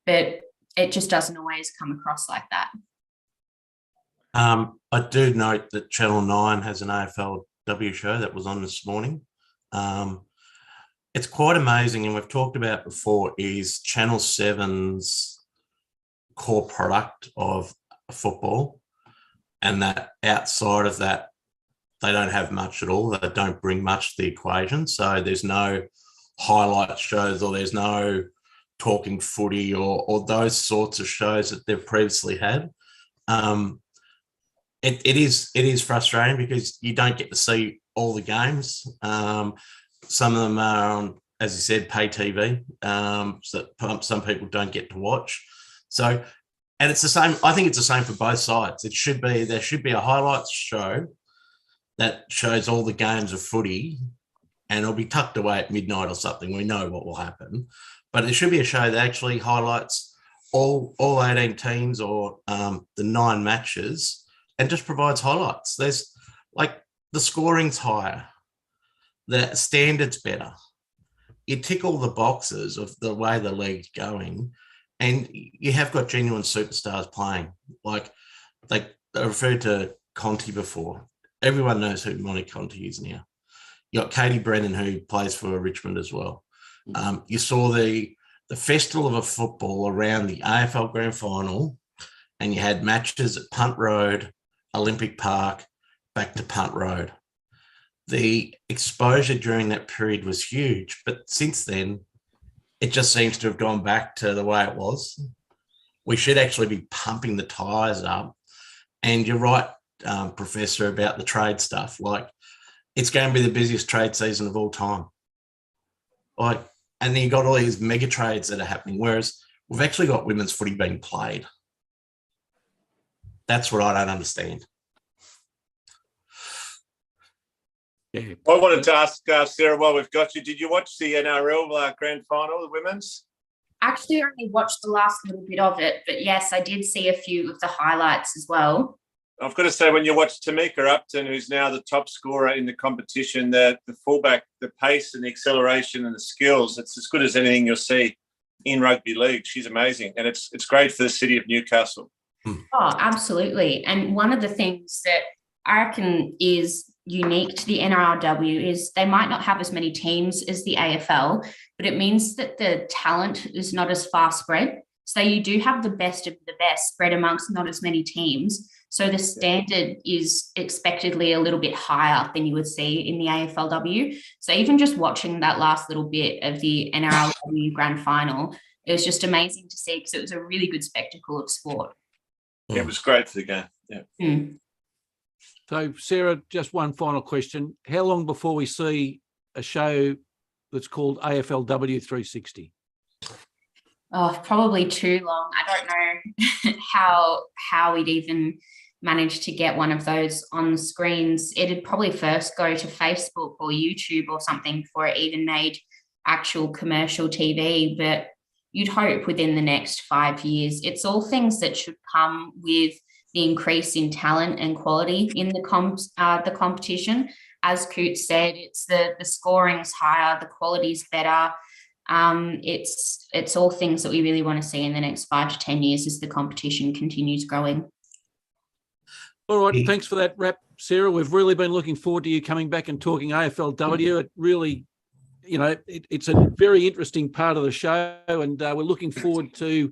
But it just doesn't always come across like that. I do note that Channel 9 has an AFLW show that was on this morning. It's quite amazing, and we've talked about before, is Channel 7's core product of football, and that outside of that, they don't have much at all. They don't bring much to the equation. So there's no highlight shows, or there's no talking footy or those sorts of shows that they've previously had. It is frustrating because you don't get to see all the games. Some of them are on, as you said, pay TV. So some people don't get to watch. So, and it's the same. I think it's the same for both sides. There should be a highlights show that shows all the games of footy, and it'll be tucked away at midnight or something. We know what will happen. But it should be a show that actually highlights all 18 teams or the 9 matches and just provides highlights. There's like the scoring's higher, the standard's better. You tick all the boxes of the way the league's going, and you have got genuine superstars playing. Like they referred to Conti before. Everyone knows who Monty Conti is now. You got Katie Brennan, who plays for Richmond as well. You saw the festival of a football around the AFL Grand Final, and you had matches at Punt Road, Olympic Park, back to Punt Road. The exposure during that period was huge, but since then, it just seems to have gone back to the way it was. We should actually be pumping the tyres up. And you're right, Professor, about the trade stuff. Like, it's going to be the busiest trade season of all time. Like, and then you've got all these mega trades that are happening, whereas we've actually got women's footy being played. That's what I don't understand. Yeah. I wanted to ask Sarah, while we've got you, did you watch the NRL Grand Final, the women's? Actually, I only watched the last little bit of it, but yes, I did see a few of the highlights as well. I've got to say, when you watch Tamika Upton, who's now the top scorer in the competition, the fullback, the pace and the acceleration and the skills, it's as good as anything you'll see in rugby league. She's amazing. And it's great for the city of Newcastle. Oh, absolutely. And one of the things that I reckon is unique to the NRLW is they might not have as many teams as the AFL, but it means that the talent is not as far spread. So you do have the best of the best spread amongst not as many teams. So the standard is expectedly a little bit higher than you would see in the AFLW. So even just watching that last little bit of the NRLW Grand Final, it was just amazing to see because it was a really good spectacle of sport. Yeah, it was great for the game. Yeah. Mm. So, Sarah, just one final question. How long before we see a show that's called AFLW 360? Oh, probably too long. I don't know how we'd even manage to get one of those on the screens. It'd probably first go to Facebook or YouTube or something before it even made actual commercial TV, but you'd hope within the next 5 years. It's all things that should come with the increase in talent and quality in the competition. As Coott said, it's the scoring's higher, the quality's better. It's all things that we really want to see in the next 5 to 10 years as the competition continues growing. All right, thanks for that wrap, Sarah. We've really been looking forward to you coming back and talking AFLW. It really, it's a very interesting part of the show, and we're looking forward to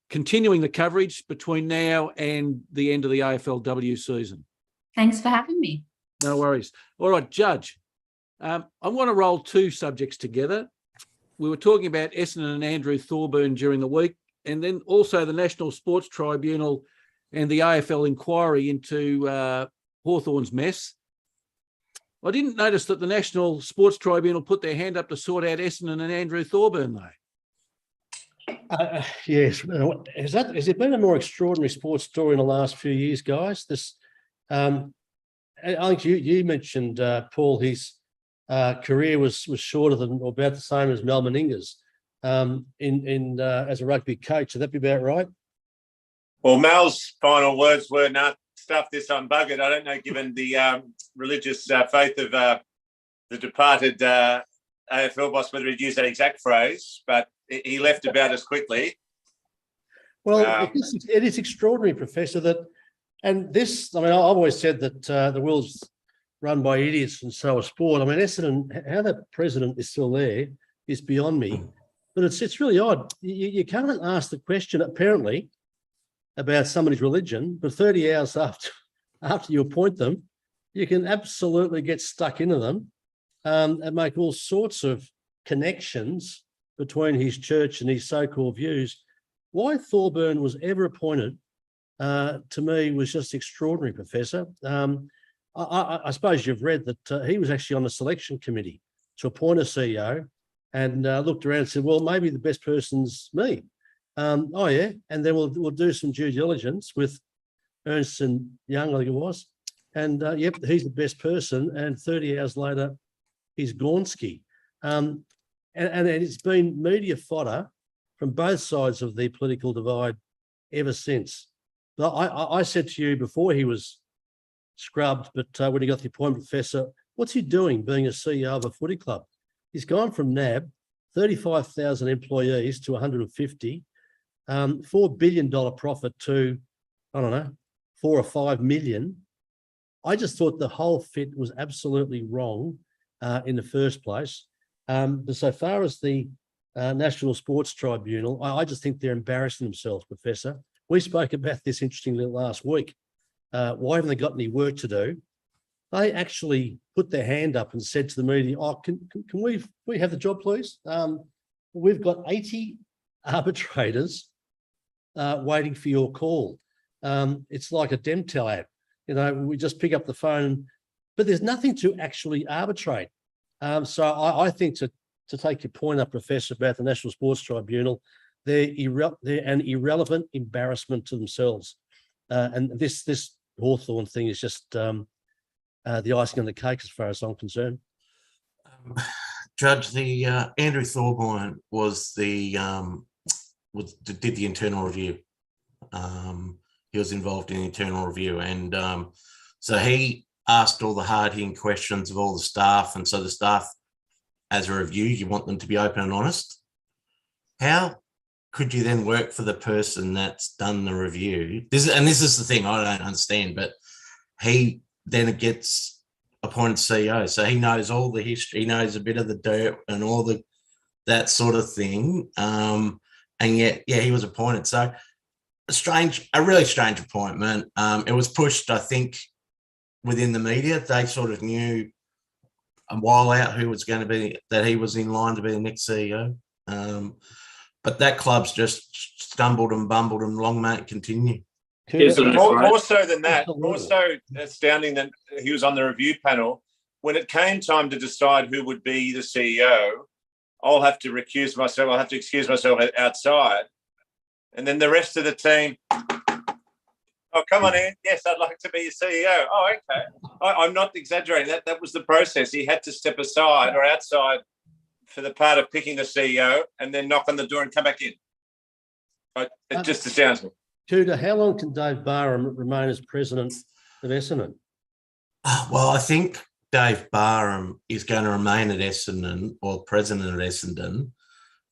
continuing the coverage between now and the end of the AFLW season. Thanks for having me. No worries. All right, Judge, I want to roll 2 subjects together. We were talking about Essendon and Andrew Thorburn during the week, and then also the National Sports Tribunal and the AFL inquiry into Hawthorn's mess. I didn't notice that the National Sports Tribunal put their hand up to sort out Essendon and Andrew Thorburn, though. Yes. Has it been a more extraordinary sports story in the last few years, guys? I think you mentioned, Paul, his career was shorter than or about the same as Mel Meninga's as a rugby coach. Would that be about right? Well, Mal's final words were, "Nah, stuff this, I'm buggered." I don't know, given the religious faith of the departed AFL boss, whether he'd use that exact phrase, but he left about as quickly. Well, it is extraordinary, Professor, and this, I mean, I've always said that the world's run by idiots and so is sport. I mean, Essendon, how that president is still there is beyond me, but it's really odd. You can't ask the question, apparently, about somebody's religion, but 30 hours after you appoint them, you can absolutely get stuck into them and make all sorts of connections between his church and his so-called views. Why Thorburn was ever appointed, to me, was just extraordinary, Professor. I suppose you've read that he was actually on the selection committee to appoint a CEO and looked around and said, well, maybe the best person's me. Oh, yeah, and then we'll do some due diligence with Ernst & Young, I think it was. And, yep, he's the best person. And 30 hours later, he's Gornsky. And it's been media fodder from both sides of the political divide ever since. But I said to you before he was scrubbed, but when he got the appointment, Professor, what's he doing being a CEO of a footy club? He's gone from NAB, 35,000 employees to 150, $4 billion profit to, I don't know, 4 or 5 million. I just thought the whole fit was absolutely wrong in the first place. But so far as the National Sports Tribunal, I just think they're embarrassing themselves, Professor. We spoke about this interestingly last week. Why haven't they got any work to do? They actually put their hand up and said to the media, oh, can we have the job, please? We've got 80 arbitrators waiting for your call. It's like a Demtel ad. You know, we just pick up the phone, but there's nothing to actually arbitrate. So I think to take your point up, Professor, about the National Sports Tribunal, they're an irrelevant embarrassment to themselves. And this Hawthorn thing is just the icing on the cake as far as I'm concerned. Judge, the Andrew Thorburn was did the internal review. He was involved in the internal review, and so he asked all the hard-hitting questions of all the staff, and so the staff, as a review, you want them to be open and honest. How could you then work for the person that's done the review? This is the thing I don't understand, but he then gets appointed CEO, so he knows all the history, he knows a bit of the dirt and all that sort of thing, and yet, yeah, he was appointed. So a really strange appointment. It was pushed, I think, within the media. They sort of knew a while out who was going to be, that he was in line to be the next CEO. But that club's just stumbled and bumbled, and long may it continue. More so than that, more so astounding that he was on the review panel. When it came time to decide who would be the CEO, I'll have to recuse myself. I'll have to excuse myself outside. And then the rest of the team, oh, come on in. Yes, I'd like to be your CEO. Oh, okay. I'm not exaggerating. That was the process. He had to step aside or outside for the part of picking the CEO and then knock on the door and come back in. It just astounds me. Coutta, how long can Dave Barham remain as president of Essendon? Well, I think Dave Barham is going to remain at Essendon, or president at Essendon,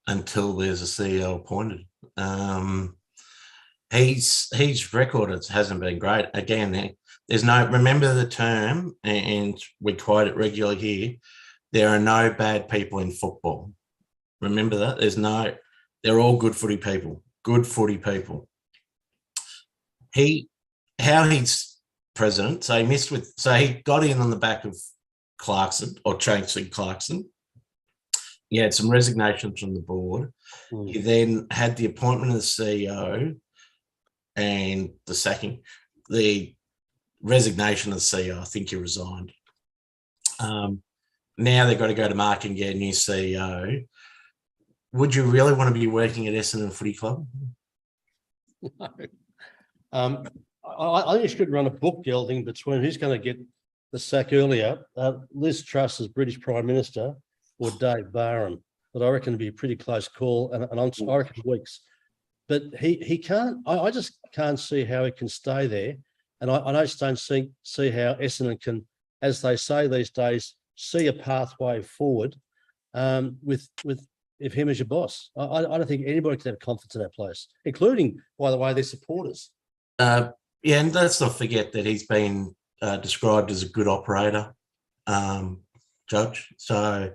until there's a CEO appointed. His record hasn't been great. Again, there's no, remember the term, and we quote it regularly here, there are no bad people in football. Remember that? They're all good footy people. How he's president, so he got in on the back of Clarkson, or Tracy Clarkson. He had some resignations from the board. He then had the appointment of the CEO and the resignation of the CEO. I think he resigned. Now they've got to go to market and get a new CEO. would you really want to be working at Essendon Footy Club? I think you should run a book, Gelding, between who's going to get the sack earlier, Liz Truss as British Prime Minister or Dave Barham. But I reckon it'd be a pretty close call, and I reckon weeks. But he can't. I just can't see how he can stay there, and I just don't see how Essendon can, as they say these days, see a pathway forward with him as your boss. I don't think anybody can have confidence in that place, including, by the way, their supporters. Yeah, and let's not forget that he's been described as a good operator, Judge. So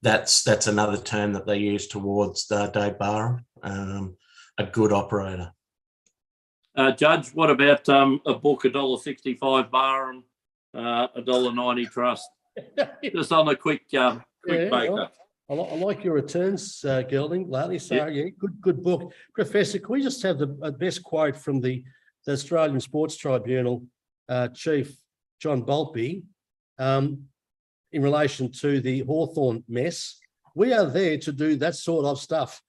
that's another term that they use towards Dave Barham, a good operator. Judge, what about a book, $1.65 Barham, $1.90 Trust? Just on a quick baker. I like your returns, Gelding, lately. So yeah, good book. Professor, can we just have the best quote from the Australian Sports Tribunal Chief John Boltby in relation to the Hawthorn mess? We are there to do that sort of stuff.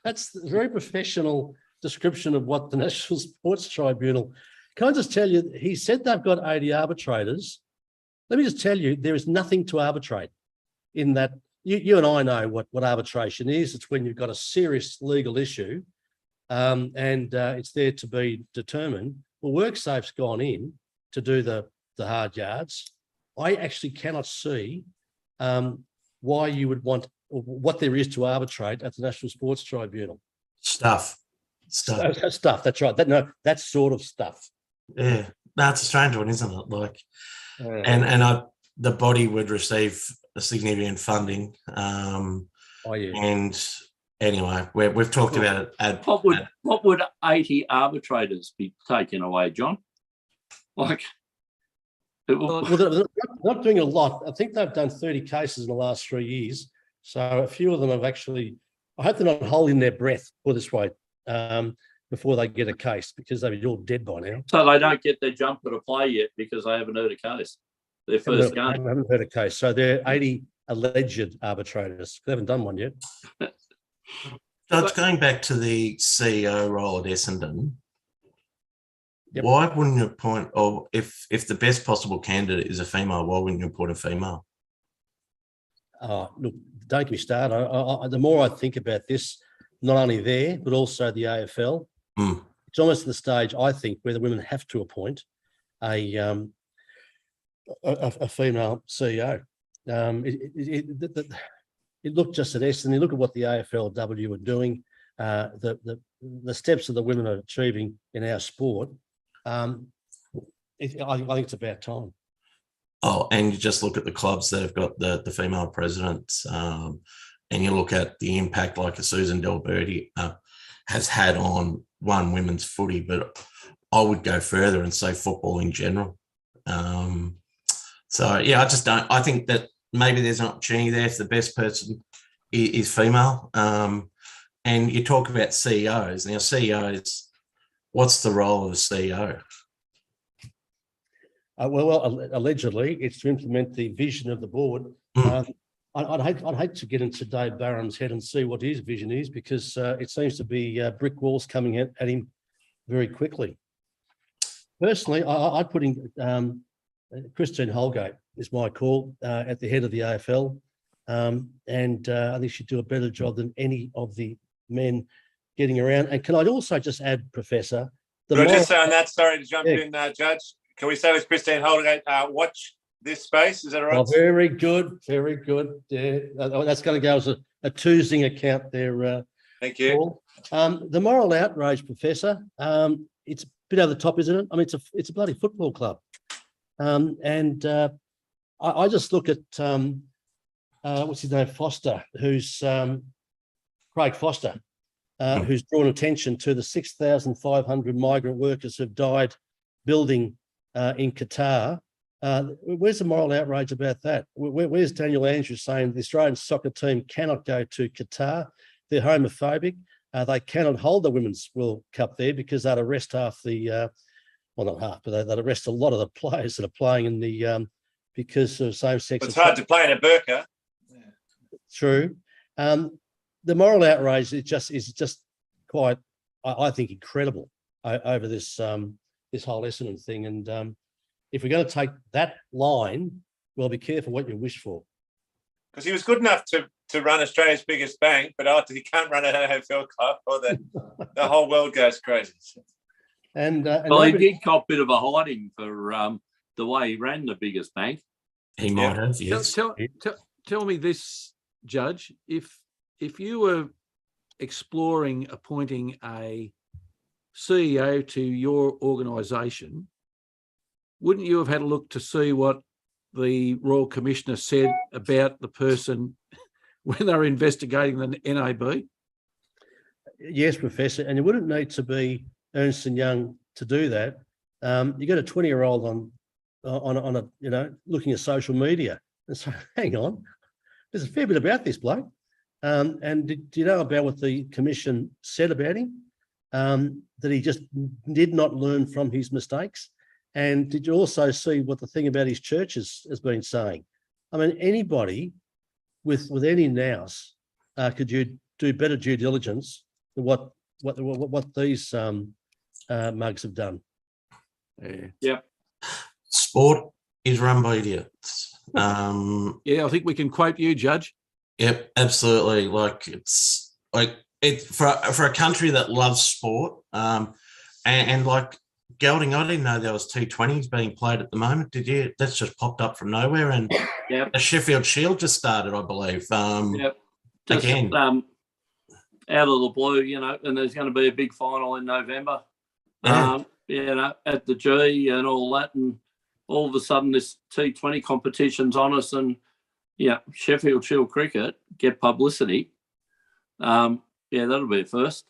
That's a very professional description of what the National Sports Tribunal. Can I just tell you, he said they've got 80 arbitrators. Let me just tell you, there is nothing to arbitrate in that. You and I know what arbitration is. It's when you've got a serious legal issue and it's there to be determined. Well, WorkSafe's gone in to do the hard yards. I actually cannot see why you would want, or what there is to arbitrate at the National Sports Tribunal. Stuff. Stuff. That's right. That sort of stuff. Yeah, that's a strange one, isn't it? Like, and the body would receive a significant funding. And anyway, we've talked about it. What would 80 arbitrators be taking away, John? Like, well, they're not doing a lot. I think they've done 30 cases in the last 3 years. So a few of them have actually, I hope they're not holding their breath, put this way, before they get a case, because they'd be all dead by now. So they don't get their jumper to play yet because they haven't heard a case. Their first game. I haven't heard a case. So they're 80 alleged arbitrators. They haven't done one yet. Judge, going back to the CEO role at Essendon, why wouldn't you appoint, or if the best possible candidate is a female, why wouldn't you appoint a female? Look, don't get me started. The more I think about this, not only there, but also the AFL, it's almost at the stage, I think, where the women have to appoint a female CEO. It looked just at Essendon. You look at what the AFLW are doing, the steps that the women are achieving in our sport. I think it's about time. Oh, and you just look at the clubs that have got the female presidents, and you look at the impact like a Susan Delberti has had on women's footy, but I would go further and say football in general. So, yeah, I think that maybe there's an opportunity there if the best person is female. And you talk about CEOs. Now, CEOs, what's the role of a CEO? Well, allegedly, it's to implement the vision of the board. I'd hate to get into Dave Barham's head and see what his vision is, because it seems to be brick walls coming at him very quickly. Personally, I'd put in Christine Holgate is my call at the head of the AFL, and I think she'd do a better job than any of the men getting around. And can I also just add, Professor? Can I just say on that, sorry to jump in, Judge, can we say with Christine Holgate, watch this space? Is that all right? Oh, very good, very good. Yeah, that's going to go as a Tuesday account there. Thank you. Paul. The moral outrage, Professor, it's a bit over the top, isn't it? I mean, it's a bloody football club. And I just look at what's his name, Foster, who's Craig Foster, who's drawn attention to the 6,500 migrant workers who've died building in Qatar. Where's the moral outrage about that? Where's Daniel Andrews saying the Australian soccer team cannot go to Qatar? They're homophobic. They cannot hold the Women's World Cup there because they'd arrest half the well, not half, but they'd arrest a lot of the players that are playing in the because of same-sex. It's hard to play in a burqa. True. the moral outrage is just quite, I think, incredible over this this whole Essendon thing. And if we're going to take that line, well, be careful what you wish for. Because he was good enough to run Australia's biggest bank, but after he can't run an AFL club, or the whole world goes crazy. And well, he did cop a bit of a hiding for the way he ran the biggest bank. He might have, yes. Tell me this, Judge, if you were exploring appointing a CEO to your organisation, wouldn't you have had a look to see what the Royal Commissioner said about the person when they were investigating the NAB? Yes, Professor, and you wouldn't need to be Ernst & Young to do that. You got a 20-year-old on a looking at social media and so hang on, there's a fair bit about this bloke. And do you know about what the Commission said about him? That he just did not learn from his mistakes. And did you also see what the thing about his church has been saying? I mean, anybody with any nous could you do better due diligence than what these mugs have done. Yeah. Sport is run by idiots. Yeah, I think we can quote you, Judge. Yep, absolutely. Like it's like it for a country that loves sport, and like Gelding, I didn't know there was T20s being played at the moment. Did you? That's just popped up from nowhere, and Yep. the Sheffield Shield just started, I believe. Yep. Just, Again, out of the blue, and there's going to be a big final in November. Yeah. At the G and all that, and all of a sudden this T20 competition's on us, and Sheffield Shield cricket get publicity. That'll be a first.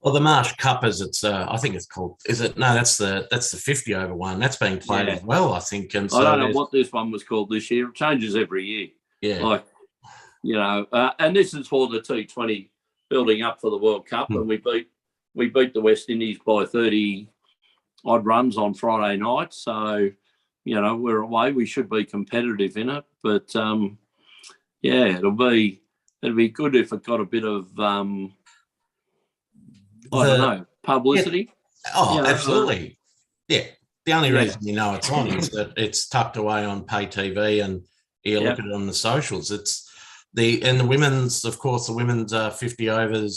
Well, the Marsh Cup, as it's, I think it's called. Is it? No, that's the 50 over one. That's being played as well, I think. And so I don't know what this one was called this year. It changes every year. Yeah. And this is for the T20 building up for the World Cup, and we beat the West Indies by 30 odd runs on Friday night. So, we're away. We should be competitive in it, but it'll be good if it got a bit of publicity. Yeah. Oh, absolutely. Yeah. The only reason it's on is that it's tucked away on pay TV, and you look at it on the socials. It's the women's, of course, the women's 50 overs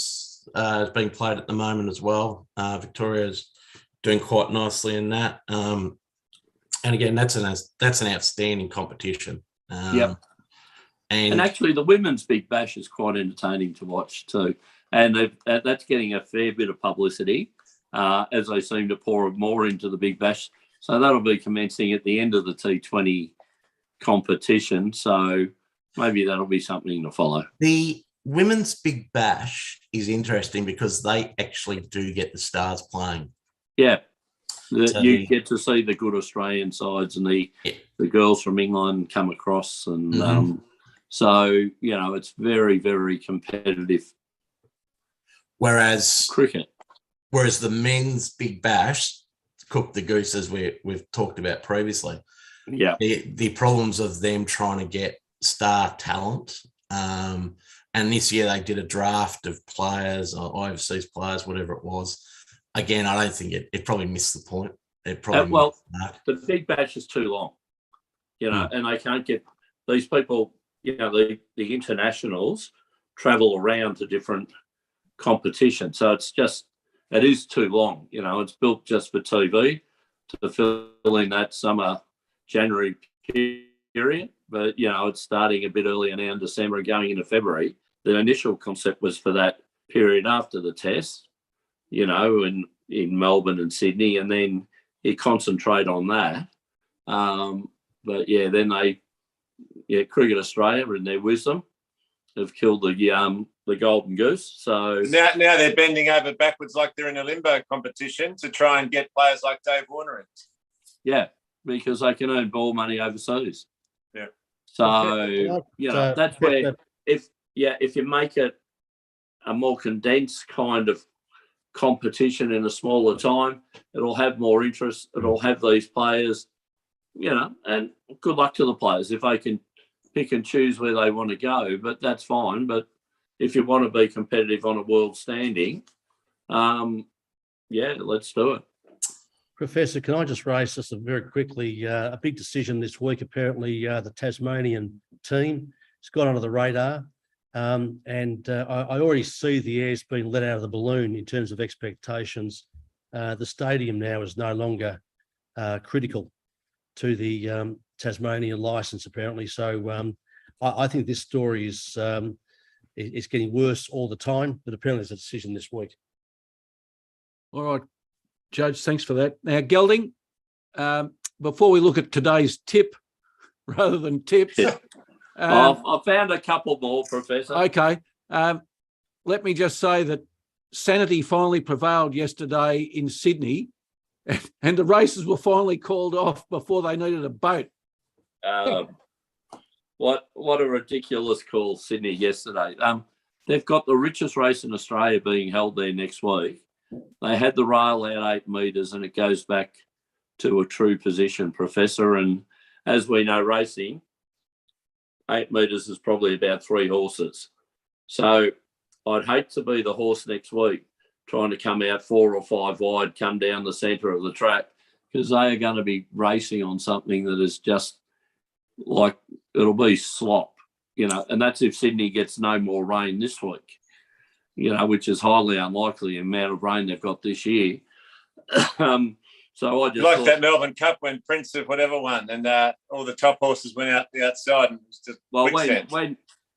is being played at the moment as well. Victoria's doing quite nicely in that. And again, that's an outstanding competition. And actually, the women's Big Bash is quite entertaining to watch too. And that's getting a fair bit of publicity as they seem to pour more into the Big Bash. So that'll be commencing at the end of the T20 competition. So maybe that'll be something to follow. The women's Big Bash is interesting because they actually do get the stars playing. Yeah. You get to see the good Australian sides and the girls from England come across. And so, it's very, very competitive. Whereas cricket. The men's Big Bash, cook the goose, as we've talked about previously. Yeah. The problems of them trying to get star talent. And this year they did a draft of players or overseas players, whatever it was. Again, I don't think it probably missed the point. It probably the Big Bash is too long, and they can't get these people. The internationals travel around to different competitions, so it is too long. It's built just for TV to fill in that summer January period, but it's starting a bit earlier now in December and going into February. The initial concept was for that period after the test, in Melbourne and Sydney, and then you concentrate on that. Then Cricket Australia, in their wisdom, have killed the golden goose. So now they're bending over backwards like they're in a limbo competition to try and get players like Dave Warner in. Yeah, because they can earn ball money overseas. Yeah. So that's where if you make it a more condensed kind of competition in a smaller time, it'll have more interest. It'll have these players, and good luck to the players if they can pick and choose where they want to go. But that's fine. But if you want to be competitive on a world standing, yeah, let's do it. Professor, can I just raise just very quickly a big decision this week? Apparently, the Tasmanian team has got under the radar, and I already see the air's been let out of the balloon in terms of expectations. The stadium now is no longer critical to the Tasmanian licence, apparently. So I think this story is getting worse all the time, but apparently there's a decision this week. All right, Judge, thanks for that. Now, Gelding, before we look at today's tip rather than tips. I found a couple more, Professor. Okay. Let me just say that sanity finally prevailed yesterday in Sydney, and the races were finally called off before they needed a boat. What a ridiculous call, Sydney, yesterday. They've got the richest race in Australia being held there next week. They had the rail out 8 metres, and it goes back to a true position, Professor. And as we know, racing, 8 metres is probably about 3 horses. So I'd hate to be the horse next week trying to come out 4 or 5 wide, come down the centre of the track, because they are going to be racing on something that is just like, it'll be slop, and that's if Sydney gets no more rain this week, which is highly unlikely, the amount of rain they've got this year. So I just like that Melbourne Cup when Prince of whatever won, and all the top horses went out the outside, and it was just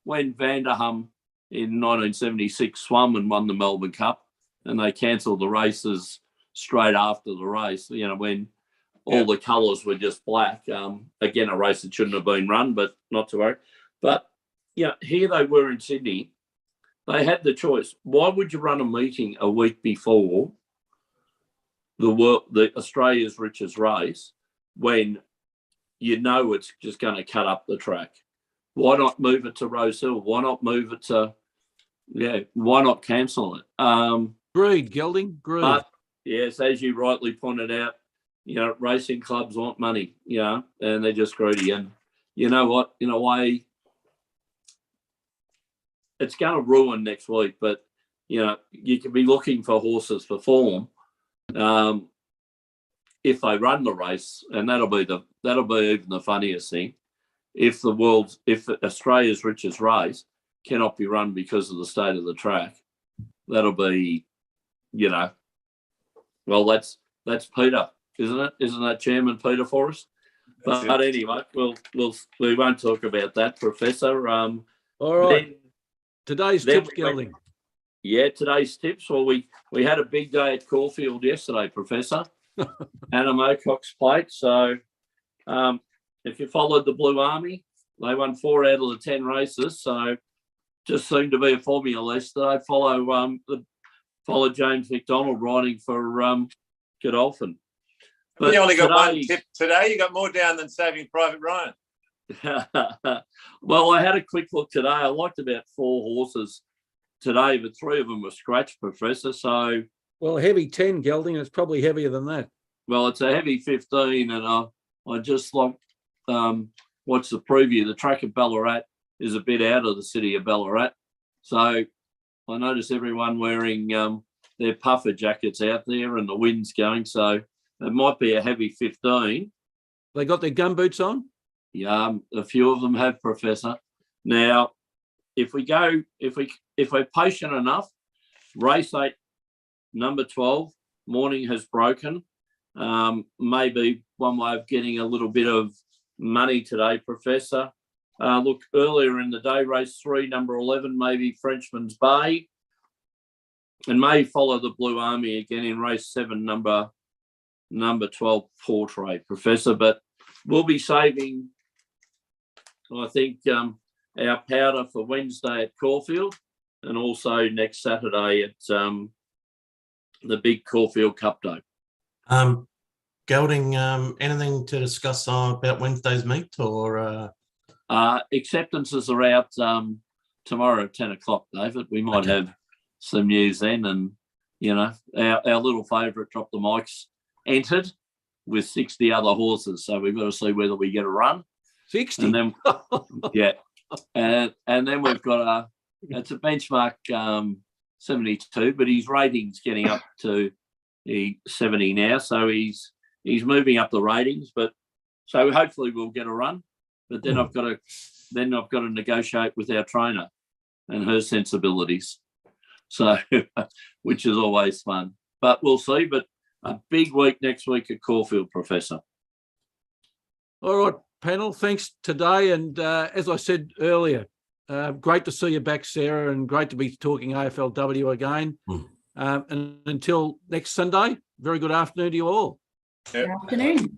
when Vanderham in 1976 swum and won the Melbourne Cup, and they cancelled the races straight after the race, when all the colours were just black. Again, a race that shouldn't have been run, but not to worry. But here they were in Sydney. They had the choice. Why would you run a meeting a week before the Australia's richest race when it's just going to cut up the track? Why not move it to Rose Hill? Why not move it to why not cancel it? Greed, Gelding, greed. But yes, as you rightly pointed out, racing clubs want money, and they're just greedy. And you know what? In a way, it's going to ruin next week. But you can be looking for horses for form if they run the race, and that'll be even the funniest thing. If Australia's richest race cannot be run because of the state of the track, that'll be, well, that's Peter, isn't it? Isn't that Chairman Peter for us? But anyway, we won't talk about that, Professor. All right. Today's tips, Gelding. Yeah, today's tips. Well, we had a big day at Caulfield yesterday, Professor. Anna Mocock's plate. So if you followed the Blue Army, they won 4 out of the 10 races. So just seemed to be a formula yesterday. Follow James McDonald riding for Godolphin. But you only got one tip today. You got more down than Saving Private Ryan. Well, I had a quick look today. I liked about 4 horses today, but 3 of them were scratched, Professor. So, well, heavy 10, Gelding. It's probably heavier than that. Well, it's a heavy 15, and I just like watch the preview. The track at Ballarat is a bit out of the city of Ballarat, so I notice everyone wearing their puffer jackets out there, and the wind's going. So it might be a heavy 15. They got their gumboots on? Yeah, a few of them have, Professor. Now, if we're patient enough, race 8, number 12, Morning Has Broken. Maybe one way of getting a little bit of money today, Professor. Look, earlier in the day, race 3, number 11, maybe Frenchman's Bay. And may follow the Blue Army again in race 7, number 12, Portrait, Professor. But we'll be saving, I think, our powder for Wednesday at Caulfield, and also next Saturday at the big Caulfield Cup Day. Gelding, anything to discuss about Wednesday's meet, or acceptances are out tomorrow at 10 o'clock, David. We might have some news then, and our little favourite Drop the Mics entered with 60 other horses, so we've got to see whether we get a run. 60, and then and then we've got it's a benchmark 72, but his rating's getting up to 70 now, so he's moving up the ratings. But so hopefully we'll get a run. But then I've got to negotiate with our trainer and her sensibilities. So, which is always fun. But we'll see. But a big week next week at Caulfield, Professor. All right, panel. Thanks today. And as I said earlier, great to see you back, Sarah, and great to be talking AFLW again. And until next Sunday, very good afternoon to you all. Yep. Good afternoon.